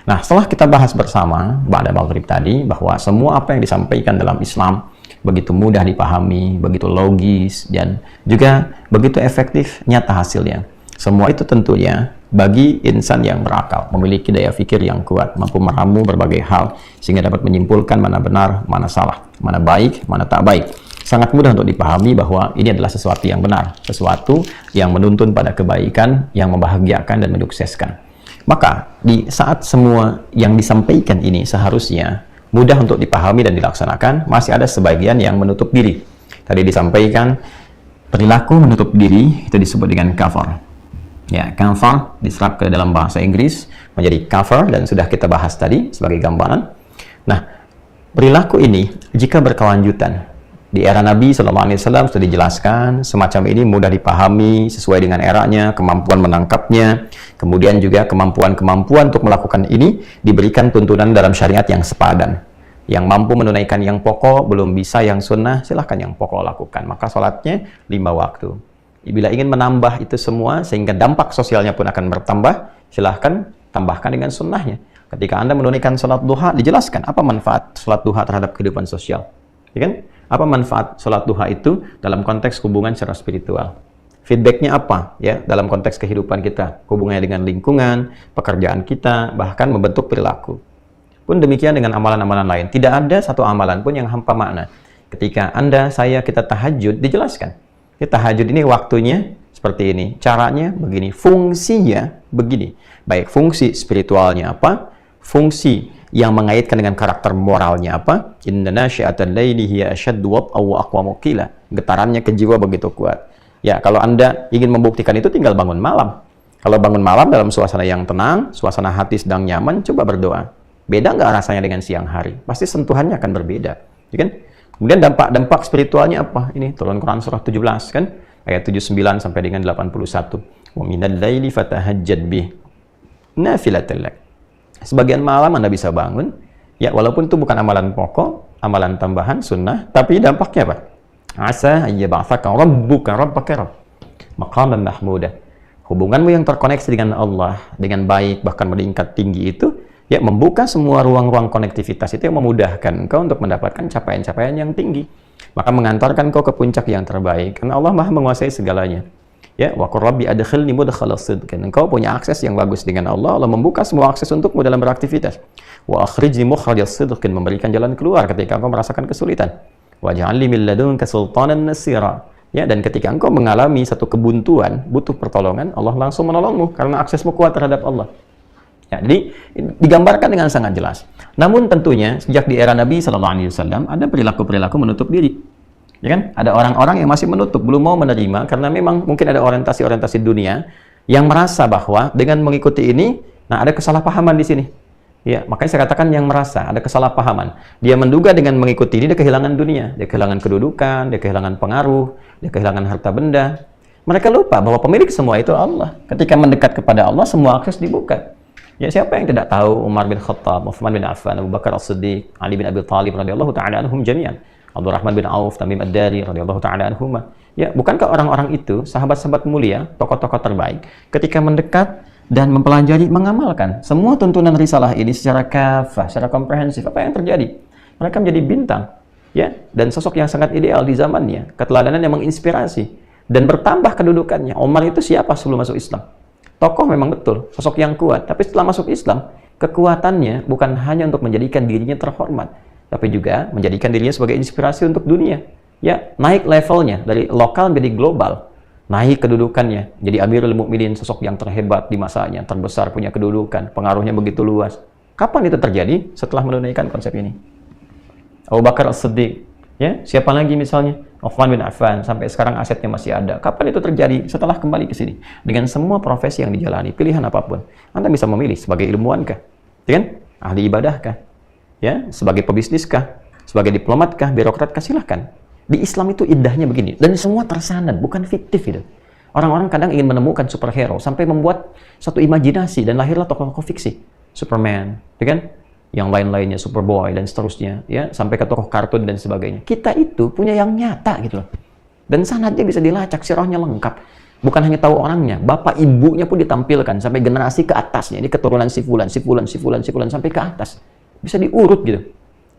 Nah, setelah kita bahas bersama pada maghrib tadi bahwa semua apa yang disampaikan dalam Islam begitu mudah dipahami, begitu logis, dan juga begitu efektif nyata hasilnya. Semua itu tentunya bagi insan yang berakal, memiliki daya fikir yang kuat, mampu meramu berbagai hal, sehingga dapat menyimpulkan mana benar, mana salah, mana baik, mana tak baik. Sangat mudah untuk dipahami bahwa ini adalah sesuatu yang benar, sesuatu yang menuntun pada kebaikan, yang membahagiakan dan menyukseskan. Maka, di saat semua yang disampaikan ini seharusnya mudah untuk dipahami dan dilaksanakan, masih ada sebagian yang menutup diri. Tadi disampaikan, perilaku menutup diri itu disebut dengan kafar. Ya, kafar diserap ke dalam bahasa Inggris menjadi cover, dan sudah kita bahas tadi sebagai gambaran. Nah, perilaku ini jika berkelanjutan, di era Nabi SAW sudah dijelaskan, semacam ini mudah dipahami sesuai dengan eranya, kemampuan menangkapnya, kemudian juga kemampuan-kemampuan untuk melakukan ini diberikan tuntunan dalam syariat yang sepadan. Yang mampu menunaikan yang pokok, belum bisa yang sunnah, silahkan yang pokok lakukan. Maka sholatnya 5 waktu. Bila ingin menambah itu semua, sehingga dampak sosialnya pun akan bertambah, silahkan tambahkan dengan sunnahnya. Ketika Anda menunaikan sholat duha, dijelaskan apa manfaat sholat duha terhadap kehidupan sosial. Ya kan? Apa manfaat sholat duha itu dalam konteks hubungan secara spiritual? Feedbacknya apa ya dalam konteks kehidupan kita? Hubungannya dengan lingkungan, pekerjaan kita, bahkan membentuk perilaku. Pun demikian dengan amalan-amalan lain. Tidak ada satu amalan pun yang hampa makna. Ketika Anda, saya, kita tahajud, dijelaskan. Tahajud ini waktunya seperti ini, caranya begini, fungsinya begini. Baik fungsi spiritualnya apa, fungsi yang mengaitkan dengan karakter moralnya apa? Inna nasyi'atal laili hiya ashaddu wat'an wa aqwamu qila. Getarannya ke jiwa begitu kuat. Ya, kalau Anda ingin membuktikan itu tinggal bangun malam. Kalau bangun malam dalam suasana yang tenang, suasana hati sedang nyaman, coba berdoa. Beda nggak rasanya dengan siang hari? Pasti sentuhannya akan berbeda, ya kan? Kemudian dampak spiritualnya apa? Ini turun Quran surah 17 kan? Ayat 79 sampai dengan 81. Wa minal laili fatahajjad bih nafilatan lak. Sebagian malam Anda bisa bangun, ya walaupun itu bukan amalan pokok, amalan tambahan sunnah, tapi dampaknya apa? Asa ayyab'atsaka rabbaka rabb maqaman mahmudah. Hubunganmu yang terkoneksi dengan Allah dengan baik, bahkan meningkat tinggi itu, ya membuka semua ruang-ruang konektivitas itu yang memudahkan engkau untuk mendapatkan capaian-capaian yang tinggi. Maka mengantarkan kau ke puncak yang terbaik, karena Allah Maha menguasai segalanya. Ya, wa qur rabbi adkhilni mudkhala sidqin. Engkau punya akses yang bagus dengan Allah. Allah membuka semua akses untukmu dalam beraktivitas. Wa akhrijni mukhrajas sidqin, memberikan jalan keluar ketika engkau merasakan kesulitan. Wa ja'alni min ladunka sultanan nasira. Ya, dan ketika engkau mengalami satu kebuntuan, butuh pertolongan, Allah langsung menolongmu karena aksesmu kuat terhadap Allah. Ya, jadi digambarkan dengan sangat jelas. Namun tentunya sejak di era Nabi SAW ada perilaku-perilaku menutup diri. Ya kan? Ada orang-orang yang masih menutup, belum mau menerima karena memang mungkin ada orientasi-orientasi dunia yang merasa bahwa dengan mengikuti ini, nah ada kesalahpahaman di sini. Ya, makanya saya katakan yang merasa ada kesalahpahaman. Dia menduga dengan mengikuti ini dia kehilangan dunia, dia kehilangan kedudukan, dia kehilangan pengaruh, dia kehilangan harta benda. Mereka lupa bahwa pemilik semua itu Allah. Ketika mendekat kepada Allah, semua akses dibuka. Ya, siapa yang tidak tahu Umar bin Khattab, Uthman bin Affan, Abu Bakar As-Siddiq, Ali bin Abi Thalib radhiyallahu ta'ala anhum jami'an. Abdurrahman bin Auf, Tamim Ad-Dari radhiyallahu ta'ala anhuma. Ya, bukankah orang-orang itu sahabat-sahabat mulia, tokoh-tokoh terbaik, ketika mendekat dan mempelajari, mengamalkan semua tuntunan risalah ini secara kafah, secara komprehensif, apa yang terjadi? Mereka menjadi bintang, ya, dan sosok yang sangat ideal di zamannya, keteladanan yang menginspirasi dan bertambah kedudukannya. Umar itu siapa sebelum masuk Islam? Tokoh memang betul, sosok yang kuat, tapi setelah masuk Islam, kekuatannya bukan hanya untuk menjadikan dirinya terhormat, tapi juga menjadikan dirinya sebagai inspirasi untuk dunia. Ya, naik levelnya dari lokal menjadi global, naik kedudukannya, jadi Amirul Mukminin, sosok yang terhebat di masanya, terbesar, punya kedudukan, pengaruhnya begitu luas. Kapan itu terjadi? Setelah menunaikan konsep ini. Abu Bakar As-Siddiq, ya, siapa lagi misalnya? Uthman bin Affan, sampai sekarang asetnya masih ada. Kapan itu terjadi? Setelah kembali ke sini. Dengan semua profesi yang dijalani, pilihan apapun, Anda bisa memilih sebagai ilmuwan kah? Ya kan? Ahli ibadah kah? Ya, sebagai pebisnis kah? Sebagai diplomat kah? Birokrat kah? Silahkan. Di Islam itu indahnya begini. Dan semua tersanad, bukan fiktif gitu. Orang-orang kadang ingin menemukan superhero sampai membuat satu imajinasi dan lahirlah tokoh-tokoh fiksi. Superman, ya kan? Yang lain-lainnya, Superboy dan seterusnya, ya, sampai ke tokoh kartun dan sebagainya. Kita itu punya yang nyata gitu loh. Dan sanadnya bisa dilacak, sirahnya lengkap. Bukan hanya tahu orangnya, bapak ibunya pun ditampilkan sampai generasi ke atasnya. Ini keturunan si fulan, si fulan, si fulan, si fulan sampai ke atas. Bisa diurut gitu.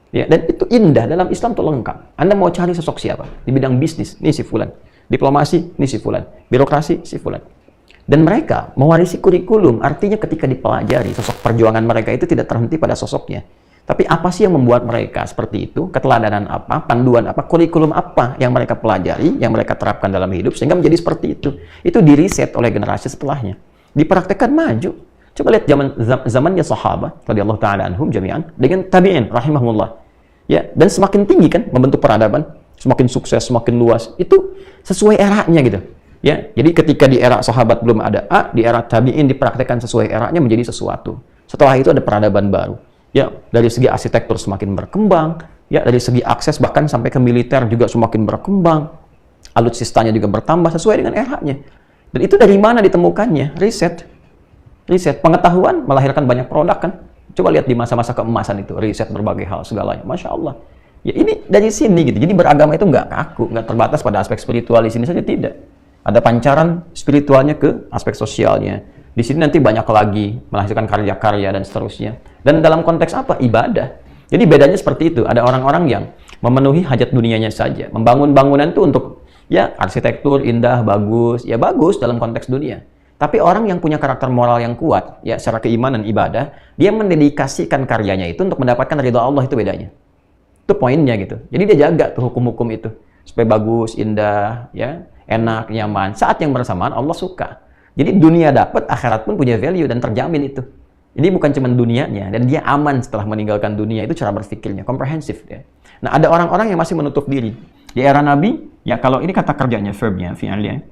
Ya, dan itu indah, dalam Islam tuh lengkap. Anda mau cari sosok siapa? Di bidang bisnis, ini si fulan. Diplomasi, ini si fulan. Birokrasi, si fulan. Dan mereka mewarisi kurikulum, artinya ketika dipelajari, sosok perjuangan mereka itu tidak terhenti pada sosoknya. Tapi apa sih yang membuat mereka seperti itu? Keteladanan apa? Panduan apa? Kurikulum apa yang mereka pelajari, yang mereka terapkan dalam hidup, sehingga menjadi seperti itu. Itu diriset oleh generasi setelahnya. Dipraktekkan maju. Coba lihat zamannya sahabat radhiyallahu taala anhum jami'an dengan tabi'in rahimahumullah. Ya, dan semakin tinggi kan membentuk peradaban, semakin sukses, semakin luas. Itu sesuai eranya gitu. Ya, jadi ketika di era sahabat belum ada A, di era tabi'in dipraktekkan sesuai eranya menjadi sesuatu. Setelah itu ada peradaban baru. Ya, dari segi arsitektur semakin berkembang, ya, dari segi akses bahkan sampai ke militer juga semakin berkembang. Alutsistanya juga bertambah sesuai dengan eranya. Dan itu dari mana ditemukannya? Riset. Riset, pengetahuan melahirkan banyak produk kan. Coba lihat di masa-masa keemasan itu, riset berbagai hal segalanya. Masya Allah. Ya ini dari sini gitu. Jadi beragama itu nggak kaku, nggak terbatas pada aspek spiritual di sini saja, tidak. Ada pancaran spiritualnya ke aspek sosialnya. Di sini nanti banyak lagi menghasilkan karya-karya dan seterusnya. Dan dalam konteks apa? Ibadah. Jadi bedanya seperti itu. Ada orang-orang yang memenuhi hajat dunianya saja. Membangun bangunan itu untuk ya arsitektur indah, bagus. Ya bagus dalam konteks dunia. Tapi orang yang punya karakter moral yang kuat, ya secara keimanan ibadah, dia mendedikasikan karyanya itu untuk mendapatkan ridha Allah, itu bedanya. Itu poinnya gitu. Jadi dia jaga tuh hukum-hukum itu supaya bagus, indah, ya, enak, nyaman. Saat yang bersamaan Allah suka. Jadi dunia dapat, akhirat pun punya value dan terjamin itu. Ini bukan cuma dunianya, dan dia aman setelah meninggalkan dunia. Itu cara berpikirnya, komprehensif ya. Nah, ada orang-orang yang masih menutup diri. Di era Nabi, ya kalau ini kata kerjanya, verbnya, fi'alnya,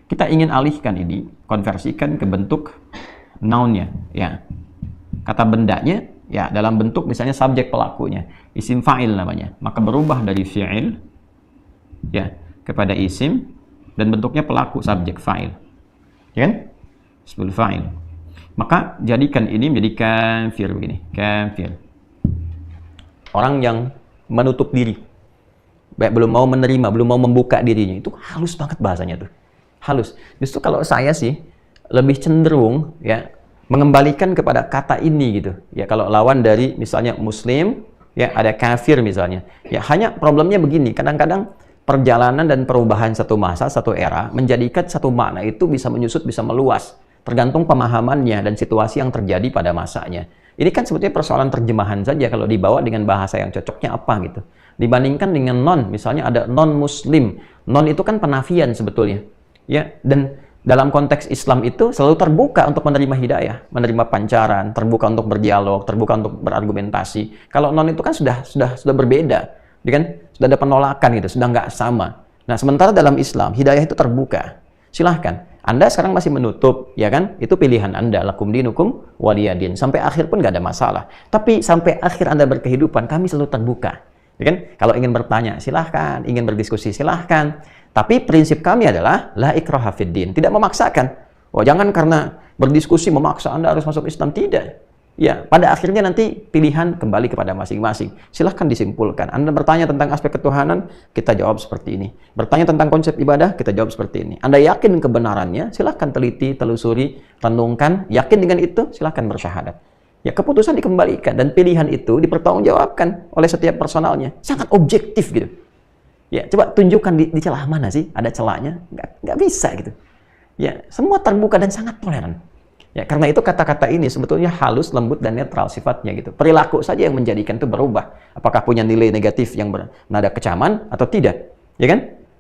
kita ingin alihkan ini, konversikan ke bentuk noun-nya, ya. Kata bendanya, ya dalam bentuk misalnya subjek pelakunya, isim fa'il namanya. Maka berubah dari fi'il, ya, kepada isim, dan bentuknya pelaku, subjek, fa'il. Ya kan? Ismul fa'il. Maka jadikan ini menjadi kafir begini, kafir. Orang yang menutup diri, belum mau menerima, belum mau membuka dirinya, itu halus banget bahasanya tuh. Halus. Justru kalau saya sih lebih cenderung ya mengembalikan kepada kata ini gitu. Ya kalau lawan dari misalnya muslim, ya ada kafir misalnya. Ya hanya problemnya begini, kadang-kadang perjalanan dan perubahan satu masa, satu era menjadikan satu makna itu bisa menyusut, bisa meluas, tergantung pemahamannya dan situasi yang terjadi pada masanya. Ini kan sebetulnya persoalan terjemahan saja kalau dibawa dengan bahasa yang cocoknya apa gitu. Dibandingkan dengan non, misalnya ada non muslim. Non itu kan penafian sebetulnya. Ya, dan dalam konteks Islam itu selalu terbuka untuk menerima hidayah, menerima pancaran, terbuka untuk berdialog, terbuka untuk berargumentasi. Kalau non itu kan sudah berbeda, ya kan? Sudah ada penolakan gitu, sudah nggak sama. Nah, sementara dalam Islam hidayah itu terbuka. Silahkan. Anda sekarang masih menutup, ya kan? Itu pilihan Anda, lakum dinukum waliyadin. Sampai akhir pun nggak ada masalah. Tapi sampai akhir Anda berkehidupan, kami selalu terbuka. Ya kan? Kalau ingin bertanya, silahkan. Ingin berdiskusi, silahkan. Tapi prinsip kami adalah la ikraha fid din, tidak memaksakan. Oh, jangan karena berdiskusi memaksa Anda harus masuk Islam, tidak. Ya, pada akhirnya nanti pilihan kembali kepada masing-masing. Silahkan disimpulkan. Anda bertanya tentang aspek ketuhanan, kita jawab seperti ini. Bertanya tentang konsep ibadah, kita jawab seperti ini. Anda yakin kebenarannya, silahkan teliti, telusuri, renungkan. Yakin dengan itu, silahkan bersyahadat. Ya, keputusan dikembalikan dan pilihan itu dipertanggungjawabkan oleh setiap personalnya. Sangat objektif gitu. Ya, coba tunjukkan di celah mana sih ada celahnya? Nggak bisa gitu. Ya, semua terbuka dan sangat toleran. Ya, karena itu kata-kata ini sebetulnya halus, lembut, dan netral sifatnya gitu. Perilaku saja yang menjadikan itu berubah. Apakah punya nilai negatif yang bernada kecaman atau tidak? Ya kan?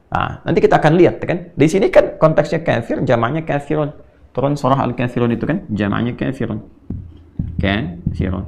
Nah, nanti kita akan lihat, ya kan? Di sini kan konteksnya kafir, jamaknya kafirun. Turun surah Al-Kafirun itu kan jamaknya kafirun. Kafirun.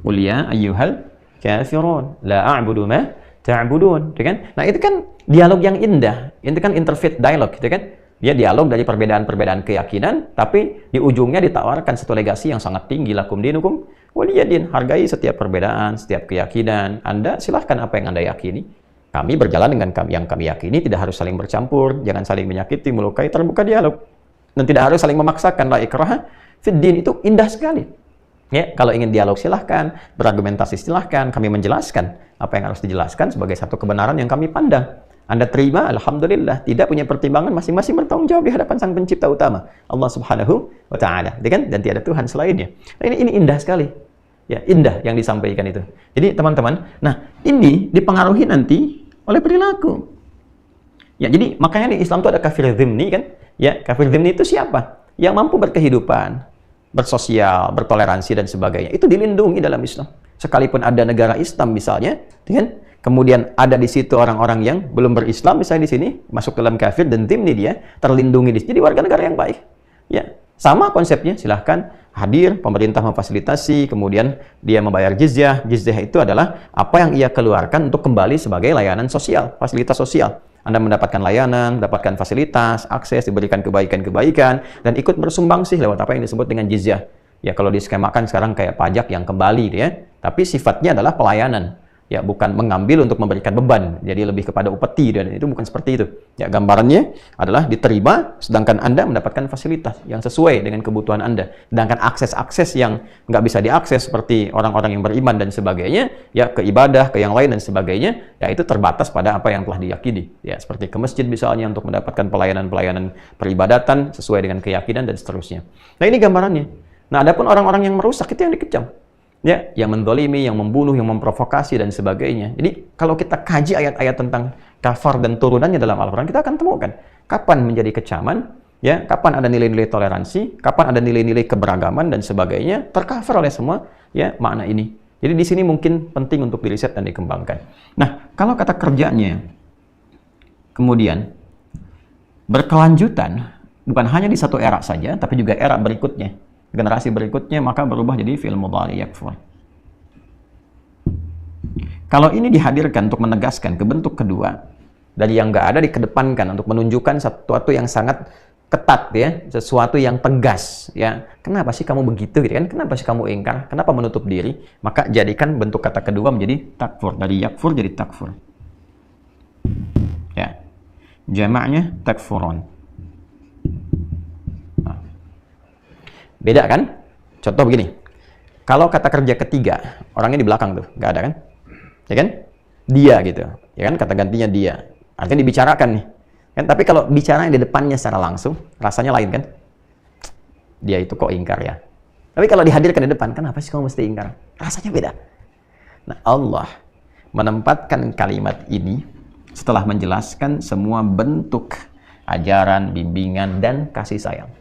Qul ya ayyuhal kafirun, la a'budu ma ta'budun, ya kan? Nah, itu kan dialog yang indah. Itu kan interfaith dialog, gitu kan? Dia dialog dari perbedaan-perbedaan keyakinan, tapi di ujungnya ditawarkan satu legasi yang sangat tinggi, lakum dinukum waliyadin, hargai setiap perbedaan, setiap keyakinan. Anda silahkan apa yang Anda yakini. Kami berjalan dengan yang kami yakini, tidak harus saling bercampur, jangan saling menyakiti, melukai, terbuka dialog. Dan tidak harus saling memaksakan. La ikraha fid din, itu indah sekali. Ya, kalau ingin dialog silahkan, berargumentasi silahkan, kami menjelaskan apa yang harus dijelaskan sebagai satu kebenaran yang kami pandang. Anda terima, alhamdulillah. Tidak punya pertimbangan, masing-masing bertanggung jawab di hadapan Sang Pencipta utama, Allah Subhanahu wa Ta'ala. Dan tiada Tuhan selainnya. Nah, ini indah sekali. Ya, indah yang disampaikan itu. Jadi, teman-teman, nah, ini dipengaruhi nanti oleh perilaku. Ya, jadi makanya di Islam itu ada kafir dhimni kan? Ya, kafir dhimni itu siapa? Yang mampu berkehidupan, bersosial, bertoleransi dan sebagainya. Itu dilindungi dalam Islam. Sekalipun ada negara Islam misalnya, kan? Kemudian ada di situ orang-orang yang belum berislam, misalnya di sini masuk dalam kafir dan dhimni, dia terlindungi di sini. Jadi warga negara yang baik. Ya, sama konsepnya. Silahkan hadir, pemerintah memfasilitasi, kemudian dia membayar jizyah. Jizyah itu adalah apa yang ia keluarkan untuk kembali sebagai layanan sosial, fasilitas sosial. Anda mendapatkan layanan, mendapatkan fasilitas, akses, diberikan kebaikan-kebaikan, dan ikut bersumbangsi lewat apa yang disebut dengan jizyah. Ya, kalau diskemakan sekarang kayak pajak yang kembali, ya. Tapi sifatnya adalah pelayanan. Ya, bukan mengambil untuk memberikan beban, jadi lebih kepada upeti, dan itu bukan seperti itu. Ya, gambarannya adalah diterima, sedangkan Anda mendapatkan fasilitas yang sesuai dengan kebutuhan Anda. Sedangkan akses-akses yang nggak bisa diakses seperti orang-orang yang beriman dan sebagainya, ya ke ibadah, ke yang lain dan sebagainya, ya itu terbatas pada apa yang telah diyakini. Ya, seperti ke masjid misalnya untuk mendapatkan pelayanan-pelayanan peribadatan sesuai dengan keyakinan dan seterusnya. Nah, ini gambarannya. Nah, adapun orang-orang yang merusak itu yang dikecam. Ya, yang mendolimi, yang membunuh, yang memprovokasi dan sebagainya. Jadi kalau kita kaji ayat-ayat tentang kafar dan turunannya dalam Al-Quran, kita akan temukan kapan menjadi kecaman, ya, kapan ada nilai-nilai toleransi, kapan ada nilai-nilai keberagaman dan sebagainya, tercover oleh semua ya makna ini. Jadi di sini mungkin penting untuk diriset dan dikembangkan. Nah, kalau kata kerjanya kemudian berkelanjutan, bukan hanya di satu era saja, tapi juga era berikutnya. Generasi berikutnya, maka berubah jadi fi'il mudhari yakfur. Kalau ini dihadirkan untuk menegaskan ke bentuk kedua, dari yang nggak ada dikedepankan untuk menunjukkan sesuatu yang sangat ketat, ya, sesuatu yang tegas, ya. Kenapa sih kamu begitu, gitu kan? Kenapa sih kamu ingkar? Kenapa menutup diri? Maka jadikan bentuk kata kedua menjadi takfur, dari yakfur jadi takfur. Ya, jamaknya takfurun. Beda kan? Contoh begini. Kalau kata kerja ketiga, orangnya di belakang tuh, nggak ada kan? Ya kan? Dia gitu. Ya kan? Kata gantinya dia. Artinya dibicarakan nih. Kan? Tapi kalau bicara di depannya secara langsung, rasanya lain kan? Dia itu kok ingkar ya? Tapi kalau dihadirkan di depan, kenapa sih kamu mesti ingkar? Rasanya beda. Nah, Allah menempatkan kalimat ini setelah menjelaskan semua bentuk ajaran, bimbingan, dan kasih sayang.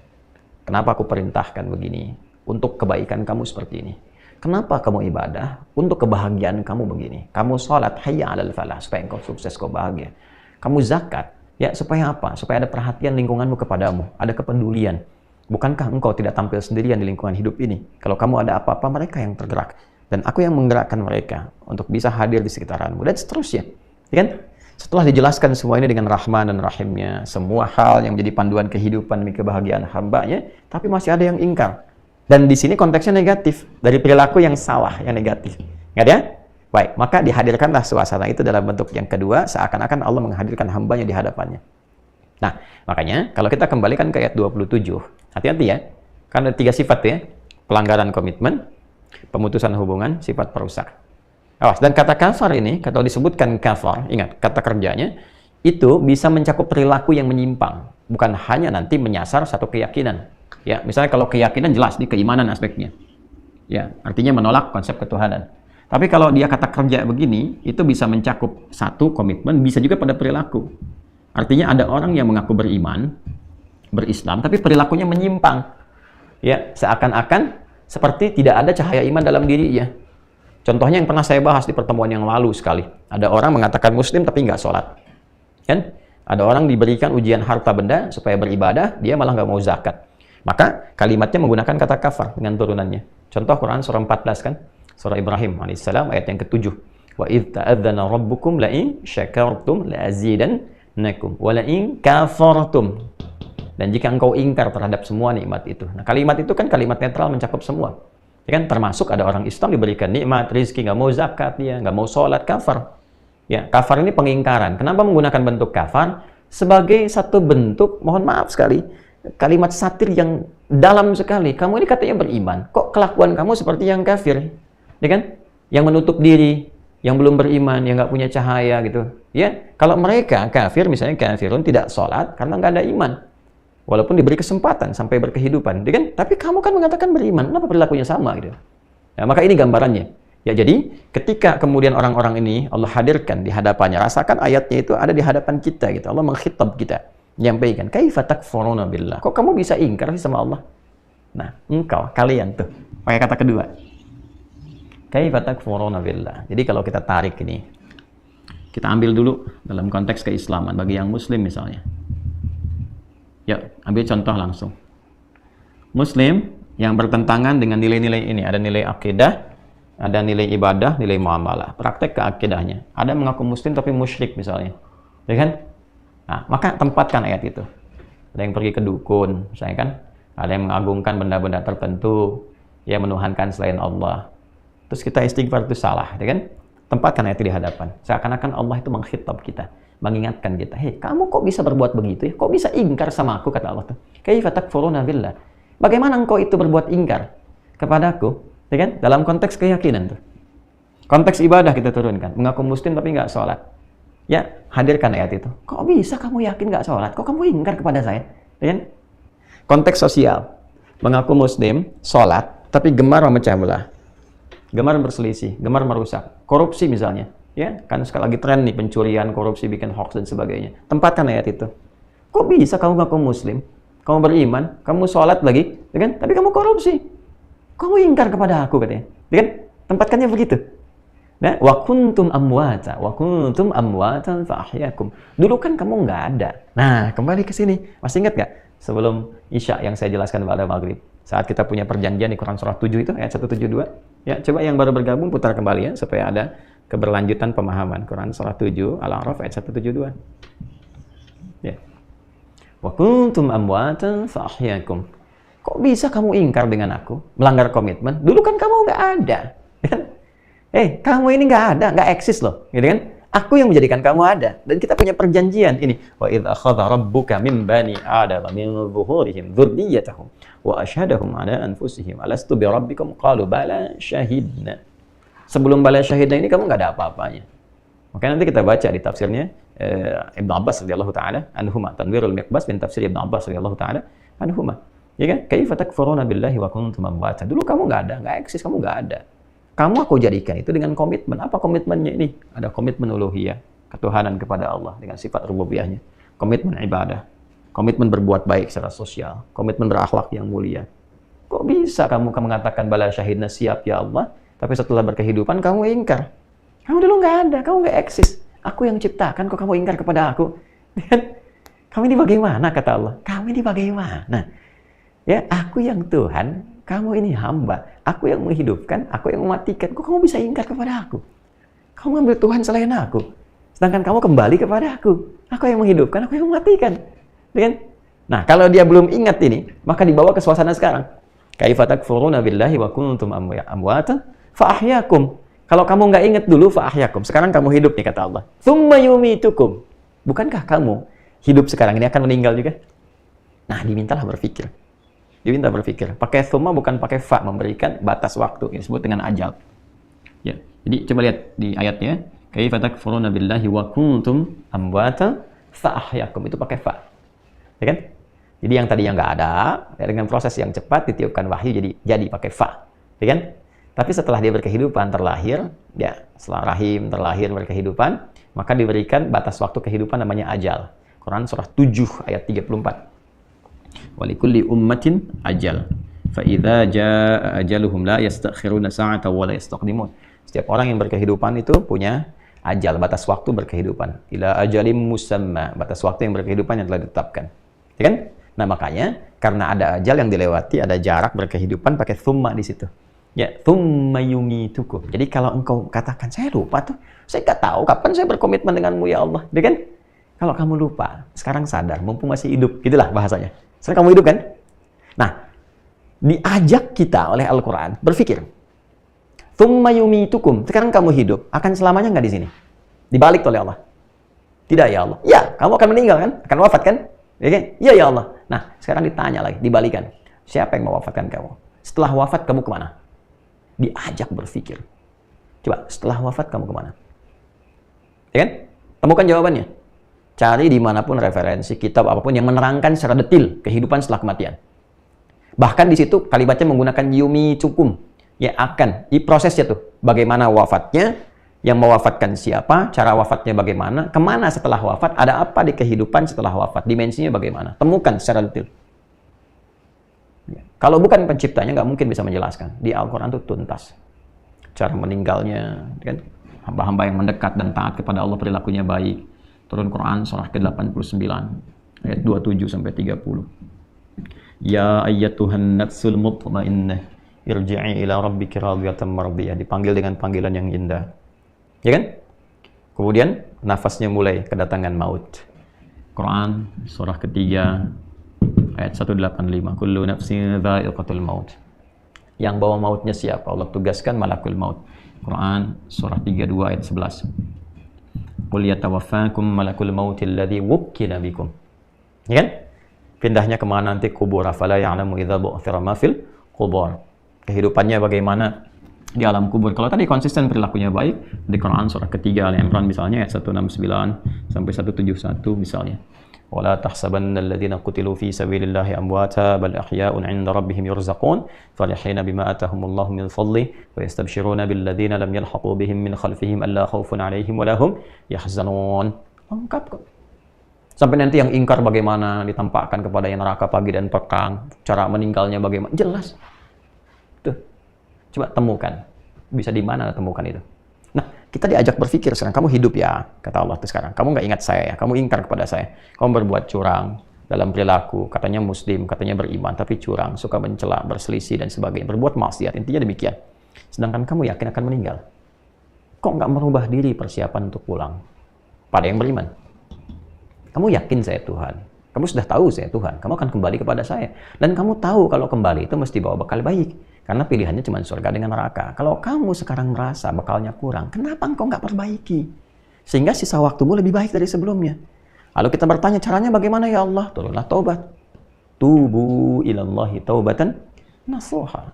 Kenapa aku perintahkan begini? Untuk kebaikan kamu seperti ini. Kenapa kamu ibadah? Untuk kebahagiaan kamu begini. Kamu sholat, hayya 'alal falah, supaya engkau sukses, kau bahagia. Kamu zakat, ya supaya apa? Supaya ada perhatian lingkunganmu kepadamu, ada kepedulian. Bukankah engkau tidak tampil sendirian di lingkungan hidup ini? Kalau kamu ada apa-apa, mereka yang tergerak. Dan aku yang menggerakkan mereka untuk bisa hadir di sekitaranmu. Dan seterusnya. Ya kan? Setelah dijelaskan semua ini dengan Rahman dan Rahimnya, semua hal yang menjadi panduan kehidupan demi kebahagiaan hambanya, tapi masih ada yang ingkar. Dan di sini konteksnya negatif, dari perilaku yang salah, yang negatif. Nggak ya? Baik, maka dihadirkanlah suasana itu dalam bentuk yang kedua, seakan-akan Allah menghadirkan hambanya di hadapannya. Nah, makanya kalau kita kembalikan ke ayat 27, hati-hati ya, karena ada 3 sifat ya, pelanggaran komitmen, pemutusan hubungan, sifat perusak. Awas, dan kata kafar ini, kalau disebutkan kafar, ingat, kata kerjanya, itu bisa mencakup perilaku yang menyimpang. Bukan hanya nanti menyasar satu keyakinan. Ya, misalnya kalau keyakinan jelas, di keimanan aspeknya. Ya, artinya menolak konsep ketuhanan. Tapi kalau dia kata kerja begini, itu bisa mencakup satu komitmen, bisa juga pada perilaku. Artinya ada orang yang mengaku beriman, berislam, tapi perilakunya menyimpang. Ya, seakan-akan seperti tidak ada cahaya iman dalam dirinya. Contohnya yang pernah saya bahas di pertemuan yang lalu sekali. Ada orang mengatakan muslim tapi nggak sholat. Kan? Ada orang diberikan ujian harta benda supaya beribadah, dia malah nggak mau zakat. Maka kalimatnya menggunakan kata kafar dengan turunannya. Contoh Quran surah 14 kan? Surah Ibrahim alaihissalam ayat yang ke-7. Wa idh ta'adzana rabbukum la'in syakartum la'azidannakum wa la'in kafartum. Dan jika engkau ingkar terhadap semua nikmat itu. Nah, kalimat itu kan kalimat netral mencakup semua. Ya kan, termasuk ada orang Islam diberikan nikmat, rezeki, nggak mau zakat dia, nggak mau sholat, kafar. Ya, kafar ini pengingkaran. Kenapa menggunakan bentuk kafar? Sebagai satu bentuk, mohon maaf sekali, kalimat satir yang dalam sekali. Kamu ini katanya beriman, kok kelakuan kamu seperti yang kafir? Ya kan? Yang menutup diri, yang belum beriman, yang nggak punya cahaya gitu. Ya, kalau mereka kafir, misalnya kafirun tidak sholat karena nggak ada iman. Walaupun diberi kesempatan sampai berkehidupan, kan? Tapi kamu kan mengatakan beriman, kenapa perilakunya sama gitu? Nah, maka ini gambarannya. Ya, jadi ketika kemudian orang-orang ini Allah hadirkan di hadapannya, rasakan ayatnya itu ada di hadapan kita gitu. Allah mengkhitab kita, menyampaikan, "Kaifa takfuruna billah?" Kok kamu bisa ingkar sih sama Allah? Nah, engkau, kalian tuh, pakai kata kedua. Kaifa takfuruna billah. Jadi kalau kita tarik ini, kita ambil dulu dalam konteks keislaman bagi yang muslim misalnya. Ya, ambil contoh langsung. Muslim yang bertentangan dengan nilai-nilai ini. Ada nilai akidah, ada nilai ibadah, nilai muamalah. Praktek ke akidahnya. Ada mengaku muslim tapi musyrik misalnya. Ya kan? Nah, maka tempatkan ayat itu. Ada yang pergi ke dukun, misalnya kan? Ada yang mengagungkan benda-benda tertentu, ya menuhankan selain Allah. Terus kita istighfar itu salah, ya kan? Tempatkan ayat itu di hadapan. Seakan-akan Allah itu mengkhitab kita, mengingatkan kita, hei, kamu kok bisa berbuat begitu ya? Kok bisa ingkar sama aku, kata Allah tuh. Kaifa takfuruna billah. Bagaimana engkau itu berbuat ingkar kepadaku? Ya kan? Dalam konteks keyakinan tuh. Konteks ibadah kita turunkan. Mengaku muslim tapi nggak sholat. Ya, hadirkan ayat itu. Kok bisa kamu yakin nggak sholat? Kok kamu ingkar kepada saya? Ya kan? Konteks sosial. Mengaku muslim, sholat, tapi gemar memecah belah. Gemar berselisih, gemar merusak. Korupsi misalnya. Ya, kan sekali lagi tren nih, pencurian, korupsi, bikin hoax dan sebagainya. Tempatkan ayat itu. Kok bisa kamu ngaku muslim? Kamu beriman, kamu sholat lagi, ya kan? Tapi kamu korupsi. Kamu ingkar kepada aku, katanya. Ya kan? Tempatkannya begitu. Nah, wa kuntum amwatan fa ahyakum. Dulu kan kamu nggak ada. Nah, kembali ke sini. Masih ingat nggak? Sebelum Isya yang saya jelaskan pada maghrib. Saat kita punya perjanjian di Quran surah 7 itu, ayat 172. Ya, coba yang baru bergabung putar kembali ya, supaya ada keberlanjutan pemahaman. Quran surah 7, Al-A'raf ayat 172. Ya. Wa kuntum amwatan fa ahyakum. Kok bisa kamu ingkar dengan aku? Melanggar komitmen? Dulu kan kamu nggak ada. Kamu ini nggak ada, nggak eksis loh. Gitu kan? Aku yang menjadikan kamu ada. Dan kita punya perjanjian ini. Wa idz akhadha rabbuka min bani adama min zuhurihim dzurriyyatahum wa asyhadahum ala anfusihim alastu bi rabbikum qalu bala syahidna. Sebelum bala syahidna ini kamu nggak ada apa-apanya. Maka nanti kita baca di tafsirnya Ibnu Abbas radhiyallahu taala anhuma, Tanwirul Miqbas bin tafsir Ibnu Abbas radhiyallahu taala anhuma. Ya kan? Kaifa takfuruna billahi wa kuntum amwatan. Dulu kamu nggak ada, nggak eksis, kamu nggak ada. Kamu aku jadikan itu dengan komitmen. Apa komitmennya ini? Ada komitmen uluhiyah, ketuhanan kepada Allah dengan sifat rububiyahnya. Komitmen ibadah, komitmen berbuat baik secara sosial, komitmen berakhlak yang mulia. Kok bisa kamu mengatakan bala syahidna, siap ya Allah, tapi setelah berkehidupan kamu ingkar? Kamu dulu nggak ada, kamu nggak eksis. Aku yang ciptakan, kok kamu ingkar kepada aku? Kamu ini bagaimana, kata Allah? Kamu ini bagaimana? Ya, aku yang Tuhan, kamu ini hamba. Aku yang menghidupkan, aku yang mematikan. Kok kamu bisa ingkar kepada aku? Kamu ambil Tuhan selain aku. Sedangkan kamu kembali kepada aku. Aku yang menghidupkan, aku yang mematikan. Kan? Nah, kalau dia belum ingat ini, maka dibawa ke suasana sekarang. Kaifa takfuruna billahi wa kuntum amwatan fa ahyakum. Kalau kamu nggak ingat dulu, fa ahyakum. Sekarang kamu hidup nih, kata Allah. Tsumma yumitukum. Bukankah kamu hidup sekarang ini akan meninggal juga? Nah, dimintalah berpikir. Diminta berpikir. Pakai thumma bukan pakai fa, memberikan batas waktu. Ini disebut dengan ajal. Ya. Jadi coba lihat di ayatnya. Kaifa takfuruna billahi wa kuntum amwatan fa ahyakum. Itu pakai fa. Ya kan? Jadi yang tadinya nggak ada, ya, dengan proses yang cepat ditiupkan wahyu jadi pakai fa. Ya kan? Tapi setelah dia berkehidupan, terlahir, ya, setelah rahim terlahir berkehidupan, maka diberikan batas waktu kehidupan namanya ajal. Quran surah 7 ayat 34. Walikulli ummatin ajal. Fa idza jaa ajaluhum la yastakhiruna sa'atan wa la yastaqdimun. Setiap orang yang berkehidupan itu punya ajal, batas waktu berkehidupan. Ila ajalim musamma, batas waktu yang berkehidupan yang telah ditetapkan. Ya kan? Nah, makanya karena ada ajal yang dilewati, ada jarak berkehidupan, pakai thumma di situ. Ya, thumma yumitukum. Jadi kalau engkau katakan, saya lupa tuh, saya nggak tahu kapan saya berkomitmen denganmu ya Allah. Ya kan? Kalau kamu lupa, sekarang sadar, mumpung masih hidup. Gitulah bahasanya. Sekarang kamu hidup kan? Nah, diajak kita oleh Al-Quran berpikir. Tsumma yumitukum. Sekarang kamu hidup, akan selamanya nggak di sini? Dibalik oleh Allah. Tidak ya Allah. Ya, kamu akan meninggal kan? Akan wafat kan? Iya ya Allah. Nah, sekarang ditanya lagi, dibalikan. Siapa yang mau wafatkan kamu? Setelah wafat kamu kemana? Diajak berpikir. Coba, setelah wafat kamu kemana? Ya kan? Temukan jawabannya. Cari dimanapun referensi, kitab apapun yang menerangkan secara detil kehidupan setelah kematian. Bahkan di situ kalimatnya menggunakan yumitukum. Ya akan, di prosesnya tuh. Bagaimana wafatnya, yang mewafatkan siapa, cara wafatnya bagaimana, kemana setelah wafat, ada apa di kehidupan setelah wafat, dimensinya bagaimana. Temukan secara detil. Ya. Kalau bukan penciptanya, nggak mungkin bisa menjelaskan. Di Al-Quran itu tuntas. Cara meninggalnya, kan? Hamba-hamba yang mendekat dan taat kepada Allah perilakunya baik. Turun Quran surah ke-89 ayat 27 sampai 30. Ya ayyatuhan nafsul mutmainnah irji'i ila rabbiki radiyatan mardiyah. Dipanggil dengan panggilan yang indah. Ya kan? Kemudian nafasnya mulai kedatangan maut. Quran surah ketiga ayat 185. Kullu nafsin dha'iqatul maut. Yang bawa mautnya siapa? Allah tugaskan malakul maut. Quran surah 32 ayat 11. Qul yatawaffakum malakul maut alladhi wukkila bikum. Ya kan? Pindahnya kemana nanti kubur? Afala ya'lamu idza bu'thira ma fil qubur. Kehidupannya bagaimana di alam kubur. Kalau tadi konsisten perilakunya baik, di Quran surah ketiga Al-Imran misalnya ayat 169 sampai 171 misalnya. ولا تحسبن الذين قتلوا في سبيل الله أمواتا بل أحياء عند ربهم يرزقون فرحين بما آتاهم الله من فضله ويستبشرون بالذين لم يلحقوا بهم من خلفهم ألا خوف عليهم ولا هم يحزنون. Lengkap kok. Sampai nanti yang ingkar bagaimana ditampakkan kepada yang neraka pagi dan petang, cara meninggalnya bagaimana, jelas. Tuh. Coba temukan. Bisa di mana temukan itu? Nah, kita diajak berpikir sekarang, kamu hidup ya, kata Allah tuh sekarang. Kamu nggak ingat saya ya, kamu ingkar kepada saya. Kamu berbuat curang dalam perilaku, katanya muslim, katanya beriman, tapi curang, suka mencela, berselisih, dan sebagainya. Berbuat maksiat, intinya demikian. Sedangkan kamu yakin akan meninggal. Kok nggak merubah diri persiapan untuk pulang? Pada yang beriman. Kamu yakin saya Tuhan. Kamu sudah tahu saya Tuhan. Kamu akan kembali kepada saya. Dan kamu tahu kalau kembali itu mesti bawa bekal baik. Karena pilihannya cuma surga dengan neraka. Kalau kamu sekarang merasa bekalnya kurang, kenapa engkau nggak perbaiki? Sehingga sisa waktumu lebih baik dari sebelumnya. Lalu kita bertanya, caranya bagaimana ya Allah? Turunlah taubat. Tubu ilallahi taubatan nasuha.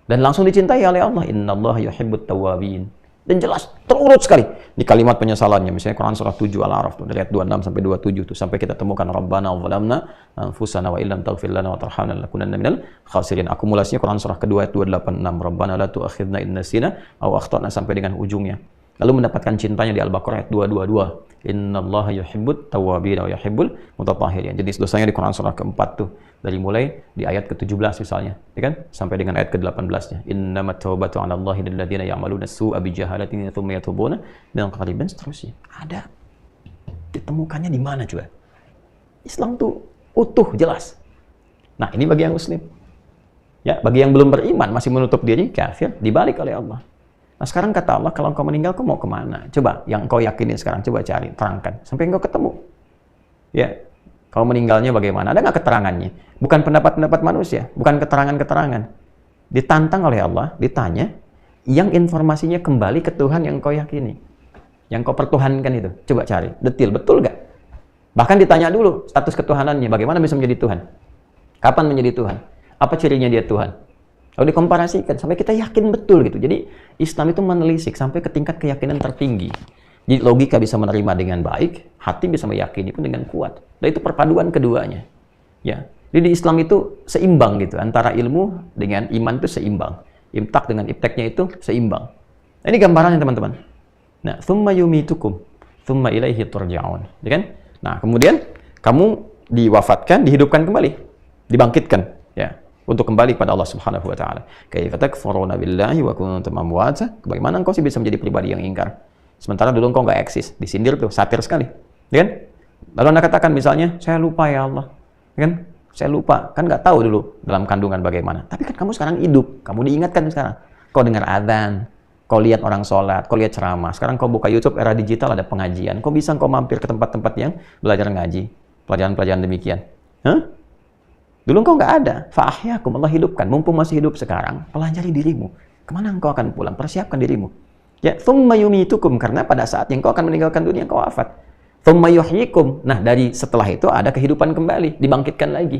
Dan langsung dicintai oleh Allah. Innallaha yuhibbut tawwabin. Dan jelas, terurut sekali di kalimat penyesalannya. Misalnya Quran surah 7 Al-A'raf, dari ayat 26 sampai 27 tuh, sampai kita temukan Rabbana zalamna anfusana wa illam taghfir lana wa tarhamna lanakunanna minal khasirin. Akumulasinya Quran surah kedua ayat 286. Rabbana la tu'akhidna in nasina aw akhtana sampai dengan ujungnya. Lalu mendapatkan cintanya di Al-Baqarah ayat 222. Innallaha yuhibbut tawwabin wa yuhibbul mutatahhirin. Jadi dosanya di Quran surah keempat tuh. Dari mulai di ayat ke-17 misalnya, ya kan? Sampai dengan ayat ke-18-nya. Innamat tawbatu 'ala Allahi lil ladzina ya'maluna as-su'a bi jahalatin tsumma yatubuna min qarib dan seterusnya. Ada. Ditemukannya di mana coba? Islam tuh utuh, jelas. Nah, ini bagi yang muslim. Ya, bagi yang belum beriman, masih menutup diri, kafir, dibalik oleh Allah. Nah, sekarang kata Allah, kalau engkau meninggal, kau mau kemana? Coba, yang engkau yakinin sekarang, coba cari, terangkan. Sampai engkau ketemu. Ya, kalau meninggalnya bagaimana? Ada nggak keterangannya? Bukan pendapat-pendapat manusia, bukan keterangan-keterangan. Ditantang oleh Allah, ditanya, yang informasinya kembali ke Tuhan yang kau yakini. Yang kau pertuhankan itu. Coba cari, detil, betul nggak? Bahkan ditanya dulu, status ketuhanannya, bagaimana bisa menjadi Tuhan? Kapan menjadi Tuhan? Apa cirinya dia Tuhan? Lalu dikomparasikan, sampai kita yakin betul gitu. Jadi, Islam itu menelisik sampai ke tingkat keyakinan tertinggi. Jadi logika bisa menerima dengan baik, hati bisa meyakini pun dengan kuat. Dan itu perpaduan keduanya. Ya. Jadi di Islam itu seimbang gitu, antara ilmu dengan iman itu seimbang. Imtak dengan ipteknya itu seimbang. Nah, ini gambarannya teman-teman. Nah, thumma yumitukum, thumma ilaihi turja'un. Ya kan? Nah, kemudian kamu diwafatkan, dihidupkan kembali, dibangkitkan, ya, untuk kembali pada Allah Subhanahu wa taala. Kaifa takfuruna billahi wa kuntum amwata? Bagaimana engkau sih bisa menjadi pribadi yang ingkar? Sementara dulu engkau nggak eksis, disindir tuh, satir sekali, ya kan? Lalu Anda katakan misalnya, saya lupa ya Allah, ya kan? Saya lupa, kan nggak tahu dulu dalam kandungan bagaimana. Tapi kan kamu sekarang hidup, kamu diingatkan sekarang. Kau dengar adzan, kau lihat orang sholat, kau lihat ceramah. Sekarang kau buka YouTube, era digital ada pengajian. Kau bisa kau mampir ke tempat-tempat yang belajar ngaji, pelajaran-pelajaran demikian. Hah? Dulu engkau nggak ada. Fa'ahyakum, Allah hidupkan. Mumpung masih hidup sekarang, pelajari dirimu. Kemana engkau akan pulang? Persiapkan dirimu. Ya, thumma yumitukum, karena pada saat yang engkau akan meninggalkan dunia, engkau wafat. Thumma yuhyikum. Nah, dari setelah itu ada kehidupan kembali, dibangkitkan lagi.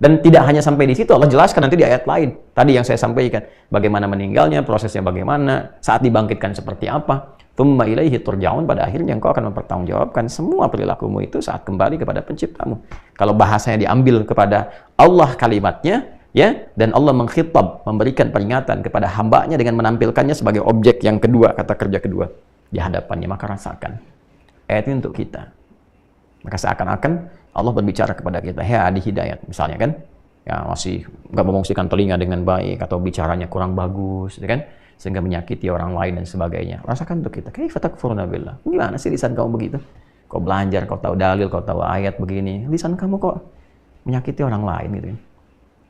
Dan tidak hanya sampai di situ, Allah jelaskan nanti di ayat lain. Tadi yang saya sampaikan, bagaimana meninggalnya, prosesnya bagaimana, saat dibangkitkan seperti apa. Tsumma ilaihi turja'un, pada akhirnya engkau akan mempertanggungjawabkan semua perilakumu itu saat kembali kepada penciptamu. Kalau bahasanya diambil kepada Allah kalimatnya, ya, dan Allah mengkhitab, memberikan peringatan kepada hambanya dengan menampilkannya sebagai objek yang kedua, kata kerja kedua di hadapannya, maka rasakan. Ayat ini untuk kita. Maka seakan-akan Allah berbicara kepada kita, ya di hidayat misalnya kan, ya masih nggak memungsikan telinga dengan baik atau bicaranya kurang bagus, ya kan, sehingga menyakiti orang lain dan sebagainya. Rasakan untuk kita, kaifa takfuruna billah. Gimana sih lisan kamu begitu? Kau belajar, kau tahu dalil, kau tahu ayat begini, lisan kamu kok menyakiti orang lain gitu kan?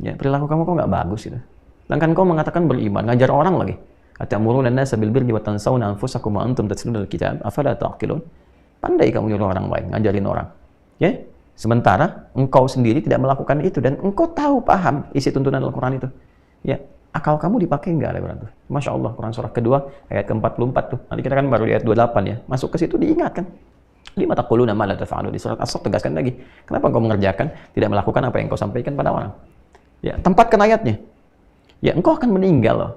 Ya, perilaku kamu kok nggak bagus gitu. Sedangkan kau mengatakan beriman, ngajar orang lagi. Atamuruna an-nasa bil birri wa tansawna anfusakum wa antum tatluna al-kitab, afala taqilun? Pandai kamu nyuruh orang lain, ngajarin orang. Ya? Sementara engkau sendiri tidak melakukan itu dan engkau tahu paham isi tuntunan Al-Qur'an itu. Ya, akal kamu dipakai enggak Al-Qur'an itu? Masya Allah, Quran surah kedua ayat ke-44 tuh. Nanti kita kan baru di ayat 28 ya. Masuk ke situ diingatkan. Lima taquluna ma la taf'alun. Di surat As-Saff tegaskan lagi. Kenapa engkau mengerjakan, tidak melakukan apa yang engkau sampaikan pada orang? Ya, tempatkan ayatnya. Ya, engkau akan meninggal loh.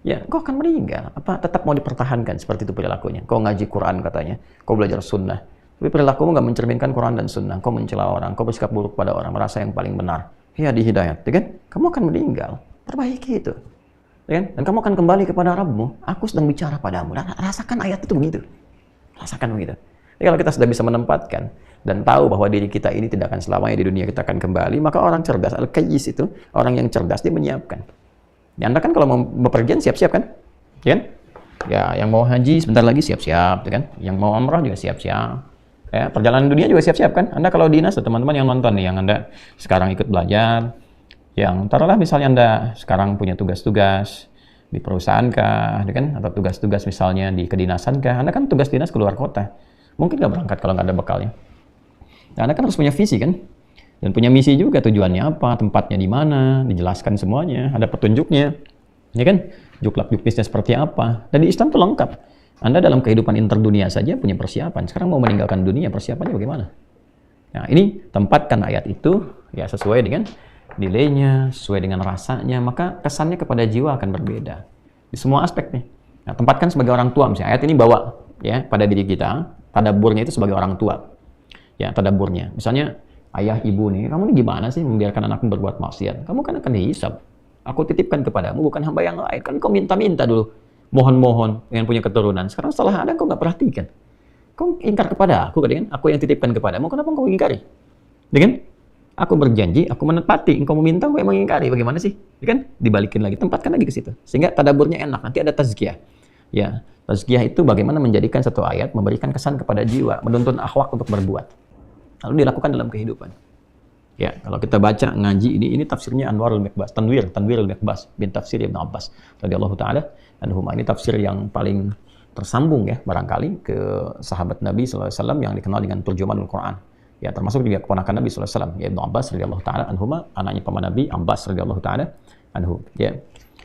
Ya, engkau akan meninggal. Apa tetap mau dipertahankan seperti itu perilakunya? Kau ngaji Quran katanya, kau belajar sunnah. Tapi perilakumu nggak mencerminkan Quran dan sunnah. Kau mencela orang, kau bersikap buruk pada orang, merasa yang paling benar. Ya di hidayat, ya kan? Kamu akan meninggal. Perbaiki itu. Ya kan? Dan kamu akan kembali kepada Rabbmu. Aku sedang bicara padamu. Rasakan ayat itu begitu. Rasakan begitu. Jadi kalau kita sudah bisa menempatkan dan tahu bahwa diri kita ini tidak akan selamanya di dunia, kita akan kembali, maka orang cerdas, al-qayyis itu, orang yang cerdas, dia menyiapkan. Ya, Anda kan kalau mau bepergian siap-siap kan? Ya kan? Ya, yang mau haji sebentar lagi siap-siap, ya kan? Yang mau umrah juga siap-siap. Ya, perjalanan dunia juga siap-siap kan? Anda kalau dinas, teman-teman yang nonton nih, yang Anda sekarang ikut belajar, yang taruhlah misalnya Anda sekarang punya tugas-tugas di perusahaan kah, ya kan? Atau tugas-tugas misalnya di kedinasan kah? Anda kan tugas dinas keluar kota. Mungkin nggak berangkat kalau nggak ada bekalnya. Nah, Anda kan harus punya visi kan? Dan punya misi juga, tujuannya apa, tempatnya di mana, dijelaskan semuanya, ada petunjuknya. Ya kan? Juklak-juk bisnisnya seperti apa. Dan di Islam itu lengkap. Anda dalam kehidupan interdunia saja punya persiapan. Sekarang mau meninggalkan dunia, persiapannya bagaimana? Nah, ini tempatkan ayat itu ya sesuai dengan nilainya, sesuai dengan rasanya, maka kesannya kepada jiwa akan berbeda. Di semua aspek nih. Nah, tempatkan sebagai orang tua misalnya. Ayat ini bawa ya pada diri kita, tadaburnya itu sebagai orang tua. Ya, tadaburnya. Misalnya ayah ibu nih, kamu ini gimana sih membiarkan anakmu berbuat maksiat? Kamu kan akan dihisab. Aku titipkan kepadamu bukan hamba yang lain. Kan kau minta-minta dulu. Mohon-mohon yang punya keturunan. Sekarang setelah ada, kau nggak perhatikan. Kau ingkar kepada aku, kan? Aku yang titipkan kepadamu, kenapa kau ingkari? Kan? Aku berjanji, aku menepati. Engkau meminta, kau yang mengingkari. Bagaimana sih? Kan? Dibalikin lagi, tempatkan lagi ke situ. Sehingga tadaburnya enak. Nanti ada tazkiyah. Ya, tazkiyah itu bagaimana menjadikan satu ayat, memberikan kesan kepada jiwa, menuntun akhlak untuk berbuat. Lalu dilakukan dalam kehidupan. Ya, kalau kita baca ngaji ini tafsirnya Anwarul Miqbas, Tanwirul Miqbas bin tafsir Ibnu Abbas radhiyallahu taala anhuma. Ini tafsir yang paling tersambung ya barangkali ke sahabat Nabi sallallahu alaihi wasallam yang dikenal dengan Turjumanul Quran. Ya, termasuk juga keponakan Nabi sallallahu alaihi wasallam, ya Ibnu Abbas radhiyallahu taala anhuma, anaknya paman Nabi Abbas radhiyallahu taala anhu. Ya.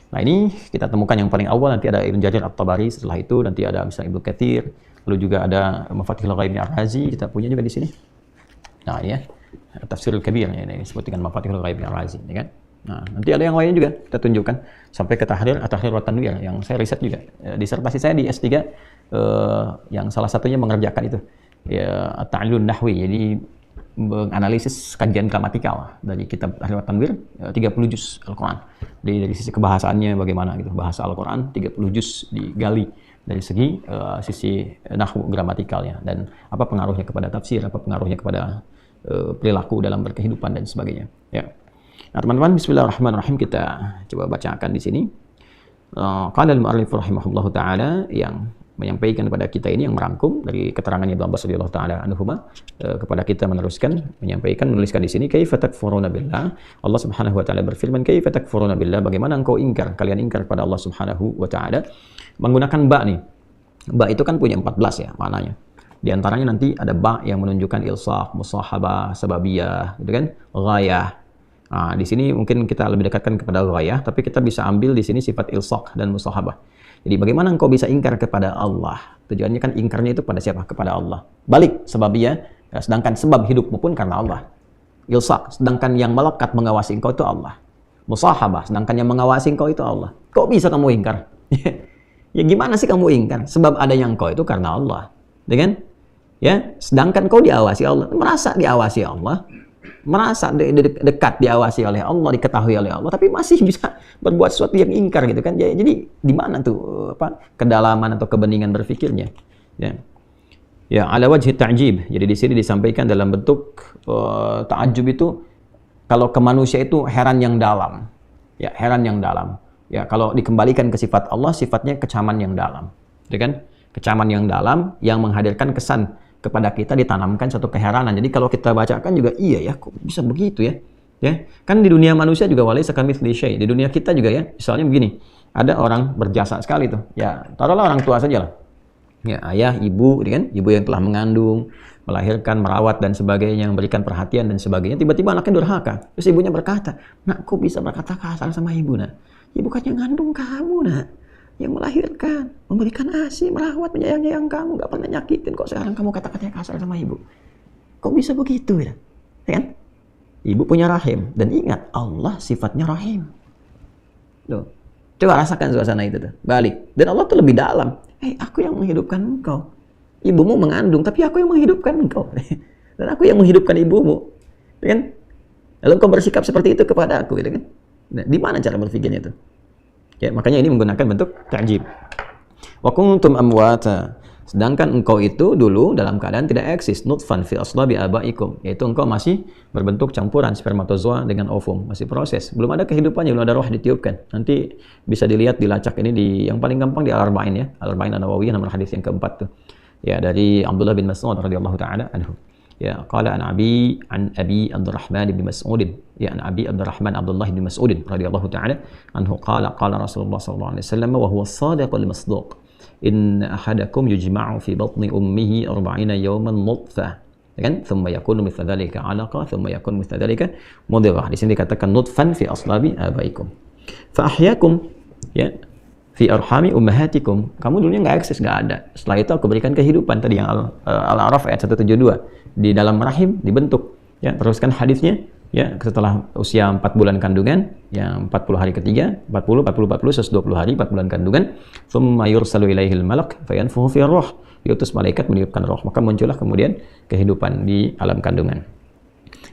Nah, ini kita temukan yang paling awal, nanti ada Ibnu Jarir At-Tabari, setelah itu nanti ada misalnya Ibnu Katsir, lalu juga ada Mafatihul Ghaib Ar-Razi, kita punya juga di sini. Nah, ini ya. Tafsirul Kabir ya, ini disebut dengan Mafatihul Ghaib Ar-Razi, ya kan? Nah, nanti ada yang lainnya juga kita tunjukkan sampai ke Tahrir wa Tanwir yang saya riset juga. Disertasi saya di S3 yang salah satunya mengerjakan itu. Ya, At-Ta'lilun Nahwi. Jadi menganalisis kajian gramatikal dari kitab Tahrir wa Tanwir 30 juz Al-Qur'an. Dari sisi kebahasaannya bagaimana gitu. Bahasa Al-Qur'an 30 juz digali dari segi sisi nahwu gramatikalnya dan apa pengaruhnya kepada tafsir, apa pengaruhnya kepada perilaku dalam berkehidupan dan sebagainya. Ya. Nah, teman-teman, bismillahirrahmanirrahim, kita coba bacakan di sini. Qala al-mu'allif rahimahullahu taala, yang menyampaikan kepada kita ini, yang merangkum dari keterangannya Ibnu Abbas radhiyallahu taala anhuma kepada kita, meneruskan menyampaikan, menuliskan di sini, kaifa takfuruna billah. Allah Subhanahu wa taala berfirman, kaifa takfuruna billah, bagaimana engkau ingkar, kalian ingkar kepada Allah Subhanahu wa taala, menggunakan ba nih. Ba itu kan punya 14 ya maknanya. Di antaranya nanti ada ba yang menunjukkan ilsaq, musahabah, sababiyah, gitu kan? Ghayah. Nah, di sini mungkin kita lebih dekatkan kepada ghayah, tapi kita bisa ambil di sini sifat ilsaq dan musahabah. Jadi bagaimana engkau bisa ingkar kepada Allah? Tujuannya kan ingkarnya itu pada siapa? Kepada Allah. Balik sebabnya, ya, sedangkan sebab hidupmu pun karena Allah. Ilsaq, sedangkan yang melekat mengawasi engkau itu Allah. Musahabah, sedangkan yang mengawasi engkau itu Allah. Kok bisa kamu ingkar? Ya gimana sih kamu ingkar? Sebab adanya engkau itu karena Allah. Dengan ya, sedangkan kau diawasi Allah, merasa diawasi Allah, merasa dekat diawasi oleh Allah, diketahui oleh Allah, tapi masih bisa berbuat sesuatu yang ingkar gitu kan. Jadi di mana tuh kedalaman atau kebeningan berpikirnya? Ya. Ya, ala wajhi ta'jib. Jadi di sini disampaikan dalam bentuk ta'ajub itu kalau ke manusia itu heran yang dalam. Ya, heran yang dalam. Ya, kalau dikembalikan ke sifat Allah, sifatnya kecaman yang dalam. Ya kan? Kecaman yang dalam yang menghadirkan kesan kepada kita ditanamkan suatu keheranan. Jadi kalau kita bacakan juga iya ya, kok bisa begitu ya? Ya, kan di dunia manusia juga walaysa kamitslihi syai'. Di dunia kita juga ya, misalnya begini, ada orang berjasa sekali tuh. Ya, taruhlah orang tua saja lah. Ya, ayah, ibu, kan? Ibu yang telah mengandung, melahirkan, merawat dan sebagainya, memberikan perhatian dan sebagainya. Tiba-tiba anaknya durhaka. Terus ibunya berkata, "Nak, kok bisa berkata kasar sama ibu, Nak? Ibu kan yang ngandung kamu, Nak. Yang melahirkan, memberikan ASI, merawat, menyayangi yang kamu, gak pernah nyakitin. Kok sekarang kamu kata-katanya kasar sama ibu? Kok bisa begitu ya? Ya kan? Ibu punya rahim. Dan ingat, Allah sifatnya rahim. Loh, coba rasakan suasana itu tuh. Balik. Dan Allah tuh lebih dalam. Aku yang menghidupkan engkau. Ibumu mengandung, tapi aku yang menghidupkan engkau. Dan aku yang menghidupkan ibumu. Ya kan? Lalu engkau bersikap seperti itu kepada aku. Gitu kan? Nah, di mana cara berpikirnya itu? Ya, makanya ini menggunakan bentuk ta'jib. Wa kuntum amwata. Sedangkan engkau itu dulu dalam keadaan tidak eksis, nutfan fi aslabi abaikum, yaitu engkau masih berbentuk campuran spermatozoa dengan ovum, masih proses, belum ada kehidupannya, belum ada roh ditiupkan. Nanti bisa dilihat dilacak ini di yang paling gampang di Al-Arba'in ya, Al-Arba'in An-Nawawiyah nomor hadis yang keempat tuh. Ya, dari Abdullah bin Mas'ud radhiyallahu taala anhu. Ya, qala an Abi Abdurrahman bin Mas'ud, ya an Abi Abdurrahman Abdullah bin Mas'ud radhiyallahu taala anhu qala Rasulullah sallallahu alaihi wasallam wa huwa as-sadiqul masduq inna ahadakum yujma'u fi batni ummihi 40 yawman nutfah, kan, thumma yakunu mithla dhalika 'alaqah, thumma yakunu mithla dhalika mudghah. Di sini dikatakan nutfan fi aslabi abaikum fa ahyakum, ya, fi arhami ummahatikum. Kamu dulunya nggak eksis, nggak ada. Setelah itu aku berikan kehidupan, tadi yang Al-A'raf ayat 172. Di dalam rahim dibentuk. Ya, teruskan hadisnya. Ya, setelah usia 4 bulan kandungan, yang 40 hari ketiga, 40, 120 hari, 4 bulan kandungan, thumma yursalu ilaihil malak fayanfuhu fi ruh. Diutus malaikat meniupkan roh, maka muncullah kemudian kehidupan di alam kandungan.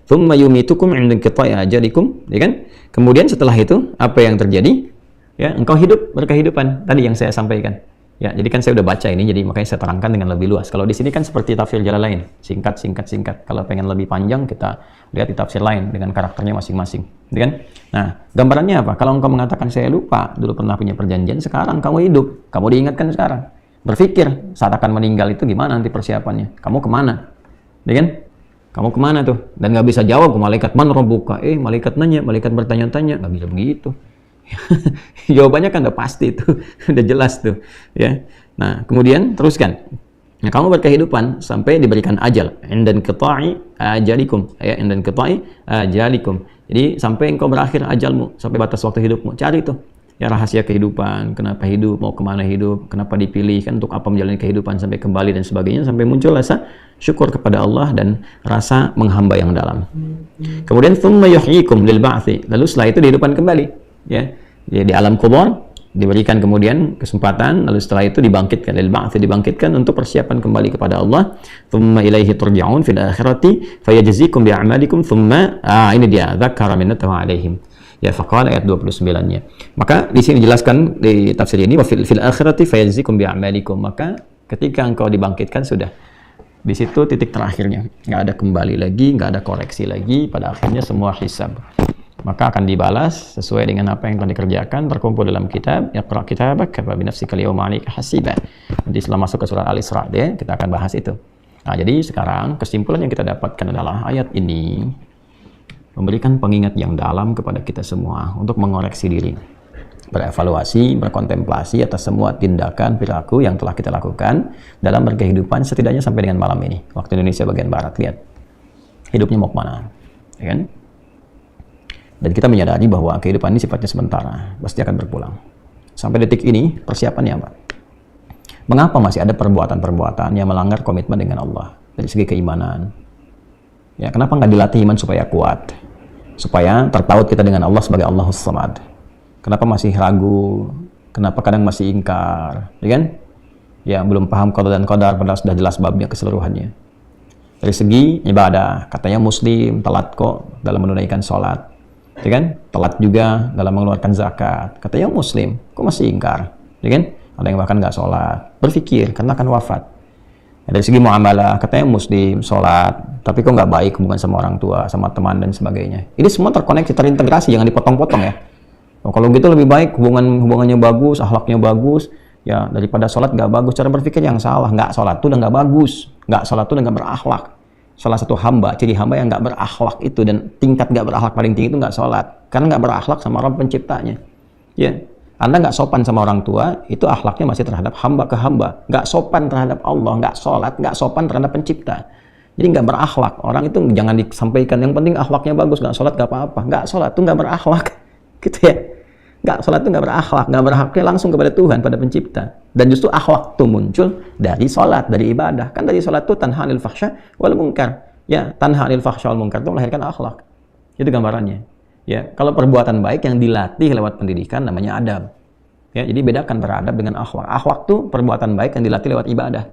Thumma yumitukum 'inda inqita'i ajalikum, ya kan? Kemudian setelah itu apa yang terjadi? Ya, engkau hidup berkehidupan. Tadi yang saya sampaikan. Ya, jadi kan saya udah baca ini, jadi makanya saya terangkan dengan lebih luas. Kalau di sini kan seperti tafsir Jalalain, singkat. Kalau pengen lebih panjang, kita lihat di tafsir lain dengan karakternya masing-masing, gitu kan? Nah, gambarannya apa? Kalau engkau mengatakan saya lupa, dulu pernah punya perjanjian, sekarang kamu hidup, kamu diingatkan sekarang. Berpikir saat akan meninggal itu gimana nanti persiapannya? Kamu kemana? Gitu kan? Kamu kemana tuh? Dan nggak bisa jawab ke malaikat, man rabbuka? Malaikat nanya, malaikat bertanya-tanya, nggak bisa begitu. Jawabannya kan udah pasti tuh, udah jelas tuh, ya. Nah, kemudian teruskan. Nah, kamu berkehidupan sampai diberikan ajal, indan qita'i ajalikum, ya, indan qita'i ajalikum. Jadi sampai engkau berakhir ajalmu, sampai batas waktu hidupmu. Cari tuh, ya, rahasia kehidupan, kenapa hidup, mau kemana hidup, kenapa dipilih, kan untuk apa menjalani kehidupan sampai kembali dan sebagainya, sampai muncul rasa syukur kepada Allah dan rasa menghamba yang dalam. Kemudian thumma yuhyikum lil ba'thi, lalu setelah itu dihidupkan kembali. Ya, di alam kubur diberikan kemudian kesempatan, lalu setelah itu dibangkitkan, lil ba'ts, dibangkitkan untuk persiapan kembali kepada Allah. Thumma ilaihi turja'un fil akhirati fayajzikum bi'amalikum thumma, ini dia dzakara minnatahu alaihim. Ya, faqala ayat 29-nya. Maka di sini dijelaskan di tafsir ini, wa fil akhirati fayajzikum bi'amalikum. Maka ketika engkau dibangkitkan sudah di situ titik terakhirnya, nggak ada kembali lagi, nggak ada koreksi lagi, pada akhirnya semua hisab. Maka akan dibalas sesuai dengan apa yang telah dikerjakan, terkumpul dalam kitab Iqra kitabak kafa bi nafsika al-yawma 'alaika hasiba. Nanti setelah masuk ke surah Al-Isra deh, kita akan bahas itu. Nah, jadi sekarang kesimpulan yang kita dapatkan adalah ayat ini memberikan pengingat yang dalam kepada kita semua untuk mengoreksi diri, berevaluasi, berkontemplasi atas semua tindakan perilaku yang telah kita lakukan dalam berkehidupan, setidaknya sampai dengan malam ini, waktu Indonesia bagian barat. Lihat hidupnya mau kemana, ya kan? Dan kita menyadari bahwa kehidupan ini sifatnya sementara, pasti akan berpulang. Sampai detik ini, persiapannya apa? Mengapa masih ada perbuatan-perbuatan yang melanggar komitmen dengan Allah dari segi keimanan? Ya, kenapa nggak dilatih iman supaya kuat? Supaya tertaut kita dengan Allah sebagai Allahus Samad. Kenapa masih ragu? Kenapa kadang masih ingkar? Ya kan? Ya, belum paham qada dan qadar padahal sudah jelas babnya keseluruhannya. Dari segi ibadah, katanya muslim, telat kok dalam menunaikan sholat. Ya kan? Telat juga dalam mengeluarkan zakat. Katanya muslim, kok masih ingkar? Ya kan? Ada yang bahkan nggak sholat, berpikir karena akan wafat. Dari segi muamalah, katanya muslim, sholat, tapi kok nggak baik hubungan sama orang tua, sama teman dan sebagainya. Ini semua terkoneksi, terintegrasi, jangan dipotong-potong ya. Oh, kalau gitu lebih baik hubungannya bagus, akhlaknya bagus, ya daripada sholat nggak bagus. Cara berpikir yang salah, nggak sholat tuh udah nggak bagus, nggak sholat tuh udah nggak berakhlak. Salah satu hamba, ciri hamba yang nggak berakhlak itu dan tingkat nggak berakhlak paling tinggi itu nggak sholat, karena nggak berakhlak sama Rabb penciptanya. Ya. Anda nggak sopan sama orang tua, itu akhlaknya masih terhadap hamba ke hamba. Nggak sopan terhadap Allah, nggak sholat, nggak sopan terhadap pencipta. Jadi nggak berakhlak. Orang itu jangan disampaikan, yang penting akhlaknya bagus, nggak sholat nggak apa-apa. Nggak sholat tuh nggak berakhlak. Gitu ya. Nggak sholat tuh nggak berakhlak. Nggak berakhlaknya langsung kepada Tuhan, pada pencipta. Dan justru akhlak tuh muncul dari sholat, dari ibadah. Kan dari sholat tuh tanha anil fahsya wal munkar. Ya, tanha anil fahsya wal munkar itu melahirkan akhlak. Itu gambarannya. Ya, kalau perbuatan baik yang dilatih lewat pendidikan namanya adab. Ya, jadi bedakan antara adab dengan akhlak. Akhlak tuh perbuatan baik yang dilatih lewat ibadah.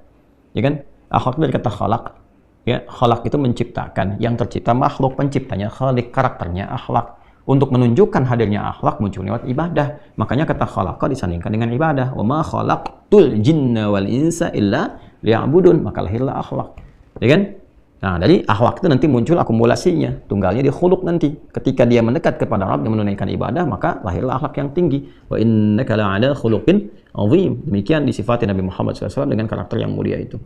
Ya kan? Akhlak dari kata khalaq. Ya, khalaq itu menciptakan. Yang tercipta makhluk, penciptanya khaliq, karakternya akhlak. Untuk menunjukkan hadirnya akhlak muncul lewat ibadah. Makanya kata khalaqa disandingkan dengan ibadah. Wa ma khalaqtul jinna wal insa illa liya'budun. Maka lahirlah akhlak. Ya kan? Nah, dari akhlak itu nanti muncul akumulasinya. Tunggalnya di khuluq nanti. Ketika dia mendekat kepada Rabb yang menunaikan ibadah, maka lahirlah akhlak yang tinggi. Wa innaka la'ala khuluqin 'azim. Demikian disifati Nabi Muhammad SAW dengan karakter yang mulia itu.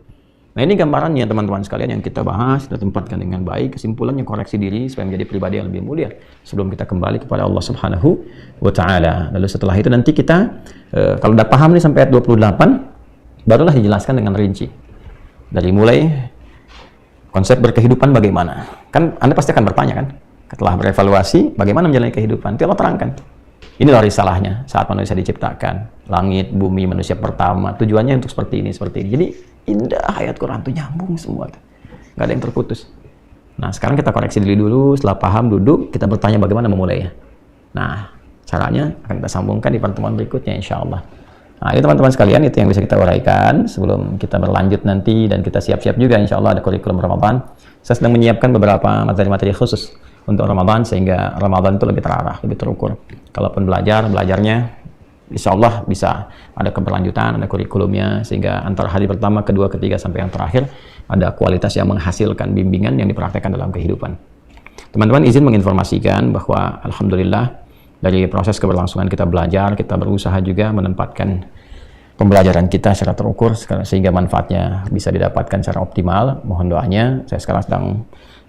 Nah, ini gambarannya teman-teman sekalian yang kita bahas, kita tempatkan dengan baik. Kesimpulannya koreksi diri supaya menjadi pribadi yang lebih mulia sebelum kita kembali kepada Allah Subhanahu wa taala. Lalu setelah itu nanti kita kalau udah paham nih sampai ayat 28, barulah dijelaskan dengan rinci. Dari mulai konsep berkehidupan bagaimana? Kan Anda pasti akan bertanya kan? Setelah berevaluasi, bagaimana menjalani kehidupan? Itu Allah terangkan. Ini loh risalahnya saat manusia diciptakan. Langit, bumi, manusia pertama. Tujuannya untuk seperti ini, seperti ini. Jadi indah ayat Quran itu nyambung semua. Nggak ada yang terputus. Nah, sekarang kita koreksi dulu. Setelah paham, duduk. Kita bertanya bagaimana memulainya. Nah, caranya akan kita sambungkan di pertemuan berikutnya insya Allah. Nah, ini teman-teman sekalian, itu yang bisa kita uraikan sebelum kita berlanjut nanti dan kita siap-siap juga insya Allah ada kurikulum Ramadan. Saya sedang menyiapkan beberapa materi-materi khusus untuk Ramadan sehingga Ramadan itu lebih terarah, lebih terukur. Kalaupun belajarnya insya Allah bisa ada keberlanjutan, ada kurikulumnya sehingga antara hari pertama, kedua, ketiga sampai yang terakhir ada kualitas yang menghasilkan bimbingan yang dipraktekkan dalam kehidupan. Teman-teman izin menginformasikan bahwa alhamdulillah dari proses keberlangsungan kita belajar, kita berusaha juga menempatkan pembelajaran kita secara terukur sehingga manfaatnya bisa didapatkan secara optimal. Mohon doanya. Saya sekarang sedang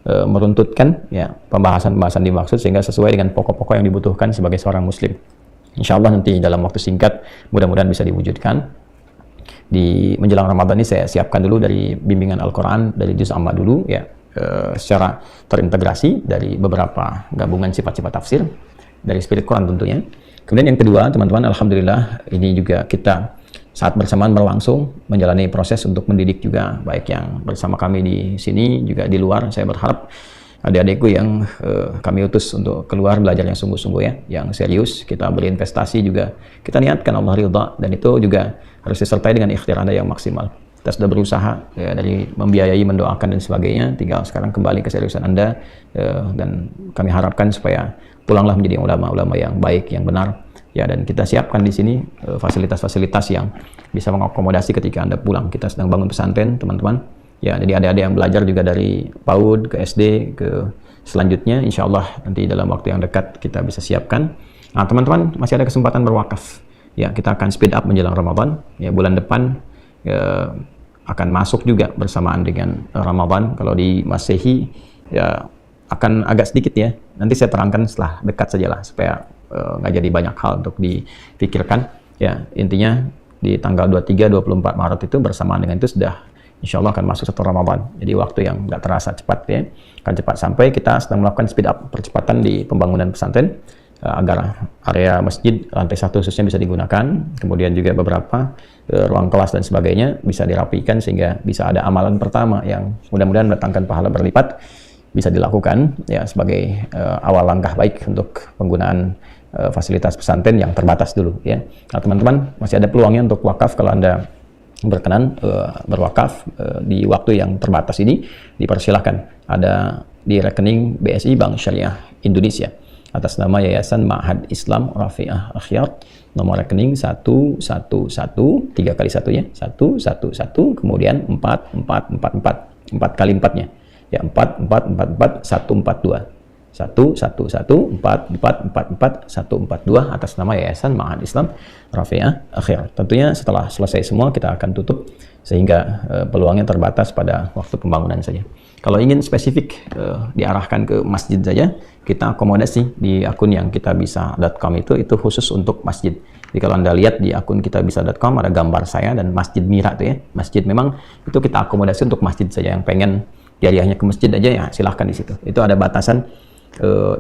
meruntutkan ya pembahasan-pembahasan dimaksud sehingga sesuai dengan pokok-pokok yang dibutuhkan sebagai seorang muslim. Insya Allah nanti dalam waktu singkat mudah-mudahan bisa diwujudkan. Di menjelang Ramadan ini saya siapkan dulu dari bimbingan Al-Quran dari juz amma dulu ya secara terintegrasi dari beberapa gabungan sifat-sifat tafsir dari spirit Quran tentunya. Kemudian yang kedua, teman-teman, alhamdulillah ini juga kita saat bersamaan berlangsung menjalani proses untuk mendidik juga, baik yang bersama kami di sini juga di luar. Saya berharap adik-adikku yang kami utus untuk keluar belajar yang sungguh-sungguh ya, yang serius. Kita berinvestasi juga, kita niatkan Allah ridha dan itu juga harus disertai dengan ikhtiar Anda yang maksimal. Kita sudah berusaha ya, dari membiayai, mendoakan dan sebagainya. Tinggal sekarang kembali keseriusan Anda dan kami harapkan supaya pulanglah menjadi ulama-ulama yang baik, yang benar ya, dan kita siapkan di sini fasilitas-fasilitas yang bisa mengakomodasi ketika Anda pulang. Kita sedang bangun pesantren, teman-teman ya, jadi adik-adik yang belajar juga dari PAUD ke SD ke selanjutnya insya Allah nanti dalam waktu yang dekat kita bisa siapkan. Nah, teman-teman masih ada kesempatan berwakaf ya, kita akan speed up menjelang Ramadan ya, bulan depan ya, akan masuk juga bersamaan dengan Ramadan. Kalau di Masehi ya akan agak sedikit ya, nanti saya terangkan setelah dekat sajalah supaya nggak jadi banyak hal untuk dipikirkan ya. Intinya di tanggal 23-24 Maret itu bersamaan dengan itu sudah insya Allah akan masuk 1 Ramadan. Jadi waktu yang nggak terasa cepat ya, akan cepat sampai. Kita sedang melakukan speed up percepatan di pembangunan pesantren agar area masjid lantai 1 khususnya bisa digunakan, kemudian juga beberapa ruang kelas dan sebagainya bisa dirapikan sehingga bisa ada amalan pertama yang mudah-mudahan mendatangkan pahala berlipat bisa dilakukan ya sebagai awal langkah baik untuk penggunaan fasilitas pesantren yang terbatas dulu ya. Nah, teman-teman masih ada peluangnya untuk wakaf kalau Anda berkenan berwakaf di waktu yang terbatas ini, dipersilahkan. Ada di rekening BSI Bank Syariah Indonesia atas nama Yayasan Ma'had Islam Rafi'ah Akhyar, nomor rekening 111 3 kali 1 ya, 111 kemudian 4444 4 kali 4-nya ya, 4444 142 1114444 atas nama Yayasan Ma'had Islam Rafi'ah Akhyar. Tentunya setelah selesai semua kita akan tutup sehingga peluangnya terbatas pada waktu pembangunan saja. Kalau ingin spesifik diarahkan ke masjid saja, kita akomodasi di akun yang kitabisa.com itu khusus untuk masjid. Jadi kalau Anda lihat di akun kitabisa.com ada gambar saya dan Masjid Mira itu ya. Masjid memang itu kita akomodasi untuk masjid saja. Yang pengen jariahnya ke masjid aja ya silahkan di situ. Itu ada batasan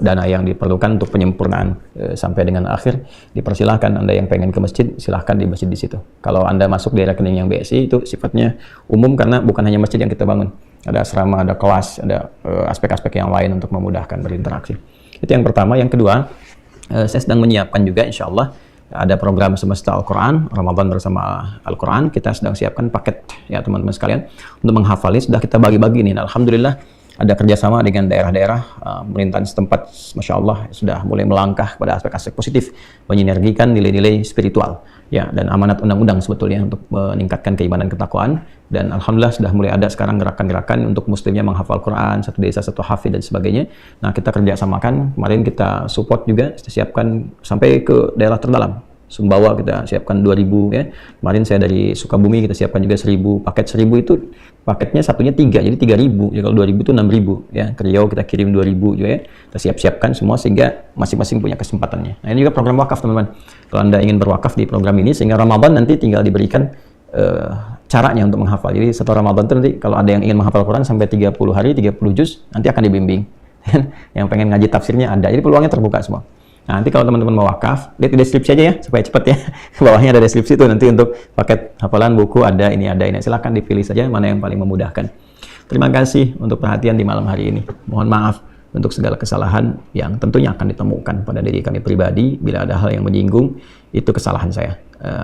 dana yang diperlukan untuk penyempurnaan sampai dengan akhir. Dipersilahkan Anda yang pengen ke masjid silahkan di masjid di situ. Kalau Anda masuk di rekening yang BSI itu sifatnya umum karena bukan hanya masjid yang kita bangun, ada asrama, ada kelas, ada aspek-aspek yang lain untuk memudahkan berinteraksi. Itu yang pertama. Yang kedua, saya sedang menyiapkan juga insya Allah ada program semesta Al-Quran, Ramadan bersama Al-Quran. Kita sedang siapkan paket ya teman-teman sekalian untuk menghafali. Sudah kita bagi-bagi nih. Alhamdulillah ada kerjasama dengan daerah-daerah pemerintahan setempat, Masya Allah sudah mulai melangkah pada aspek-aspek positif, menyinergikan nilai-nilai spiritual ya dan amanat undang-undang sebetulnya untuk meningkatkan keimanan ketakwaan. Dan Alhamdulillah sudah mulai ada sekarang gerakan-gerakan untuk muslimnya menghafal Quran, satu desa satu hafid dan sebagainya. Nah kita kerjasamakan, kemarin kita support juga, kita siapkan sampai ke daerah terdalam. Sumbawa kita siapkan 2000 ya. Kemarin saya dari Sukabumi kita siapkan juga 1000. Paket 1000 itu paketnya satunya 3, jadi 3000. Ya kalau 2000 itu 6000 ya. Ke Riau kita kirim 2000 juga ya. Kita siapkan semua sehingga masing-masing punya kesempatannya. Nah, ini juga program wakaf teman-teman. Kalau Anda ingin berwakaf di program ini sehingga Ramadan nanti tinggal diberikan caranya untuk menghafal. Jadi setelah Ramadan itu nanti kalau ada yang ingin menghafal Quran sampai 30 hari, 30 juz, nanti akan dibimbing. Yang pengen ngaji tafsirnya ada. Jadi peluangnya terbuka semua. Nah, nanti kalau teman-teman mau wakaf, lihat di deskripsi aja ya, supaya cepat ya. Bawahnya ada deskripsi itu nanti untuk paket hafalan buku ada ini. Silahkan dipilih saja mana yang paling memudahkan. Terima kasih untuk perhatian di malam hari ini. Mohon maaf untuk segala kesalahan yang tentunya akan ditemukan pada diri kami pribadi. Bila ada hal yang menyinggung, itu kesalahan saya.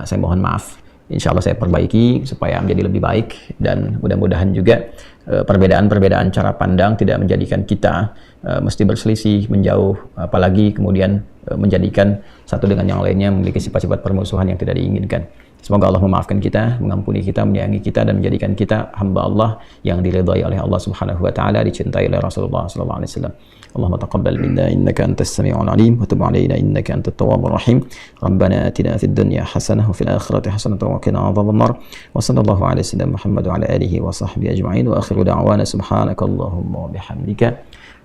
Saya mohon maaf. Insya Allah saya perbaiki supaya menjadi lebih baik dan mudah-mudahan juga perbedaan-perbedaan cara pandang tidak menjadikan kita mesti berselisih, menjauh, apalagi kemudian menjadikan satu dengan yang lainnya memiliki sifat-sifat permusuhan yang tidak diinginkan. Semoga Allah memaafkan kita, mengampuni kita, menyayangi kita dan menjadikan kita hamba Allah yang diridhai oleh Allah Subhanahu wa taala, dicintai oleh Rasulullah sallallahu alaihi wasallam. Allahumma taqabbal minna innaka antas samiul alim wa tub alaina innaka antat tawwabur rahim. Rabbana atina fid dunya hasanah wa fil akhirati hasanah wa qina adzabannar. Wa sallallahu ala sayyidina Muhammad wa ala alihi wa sahbihi ajma'in wa akhiru da'wana subhanakallahumma wa bihamdika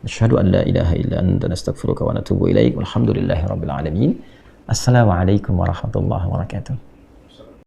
nashhadu an la ilaha illa anta nastaghfiruka wa natubu ilaik. Walhamdulillahirabbil alamin. Assalamualaikum warahmatullahi wabarakatuh.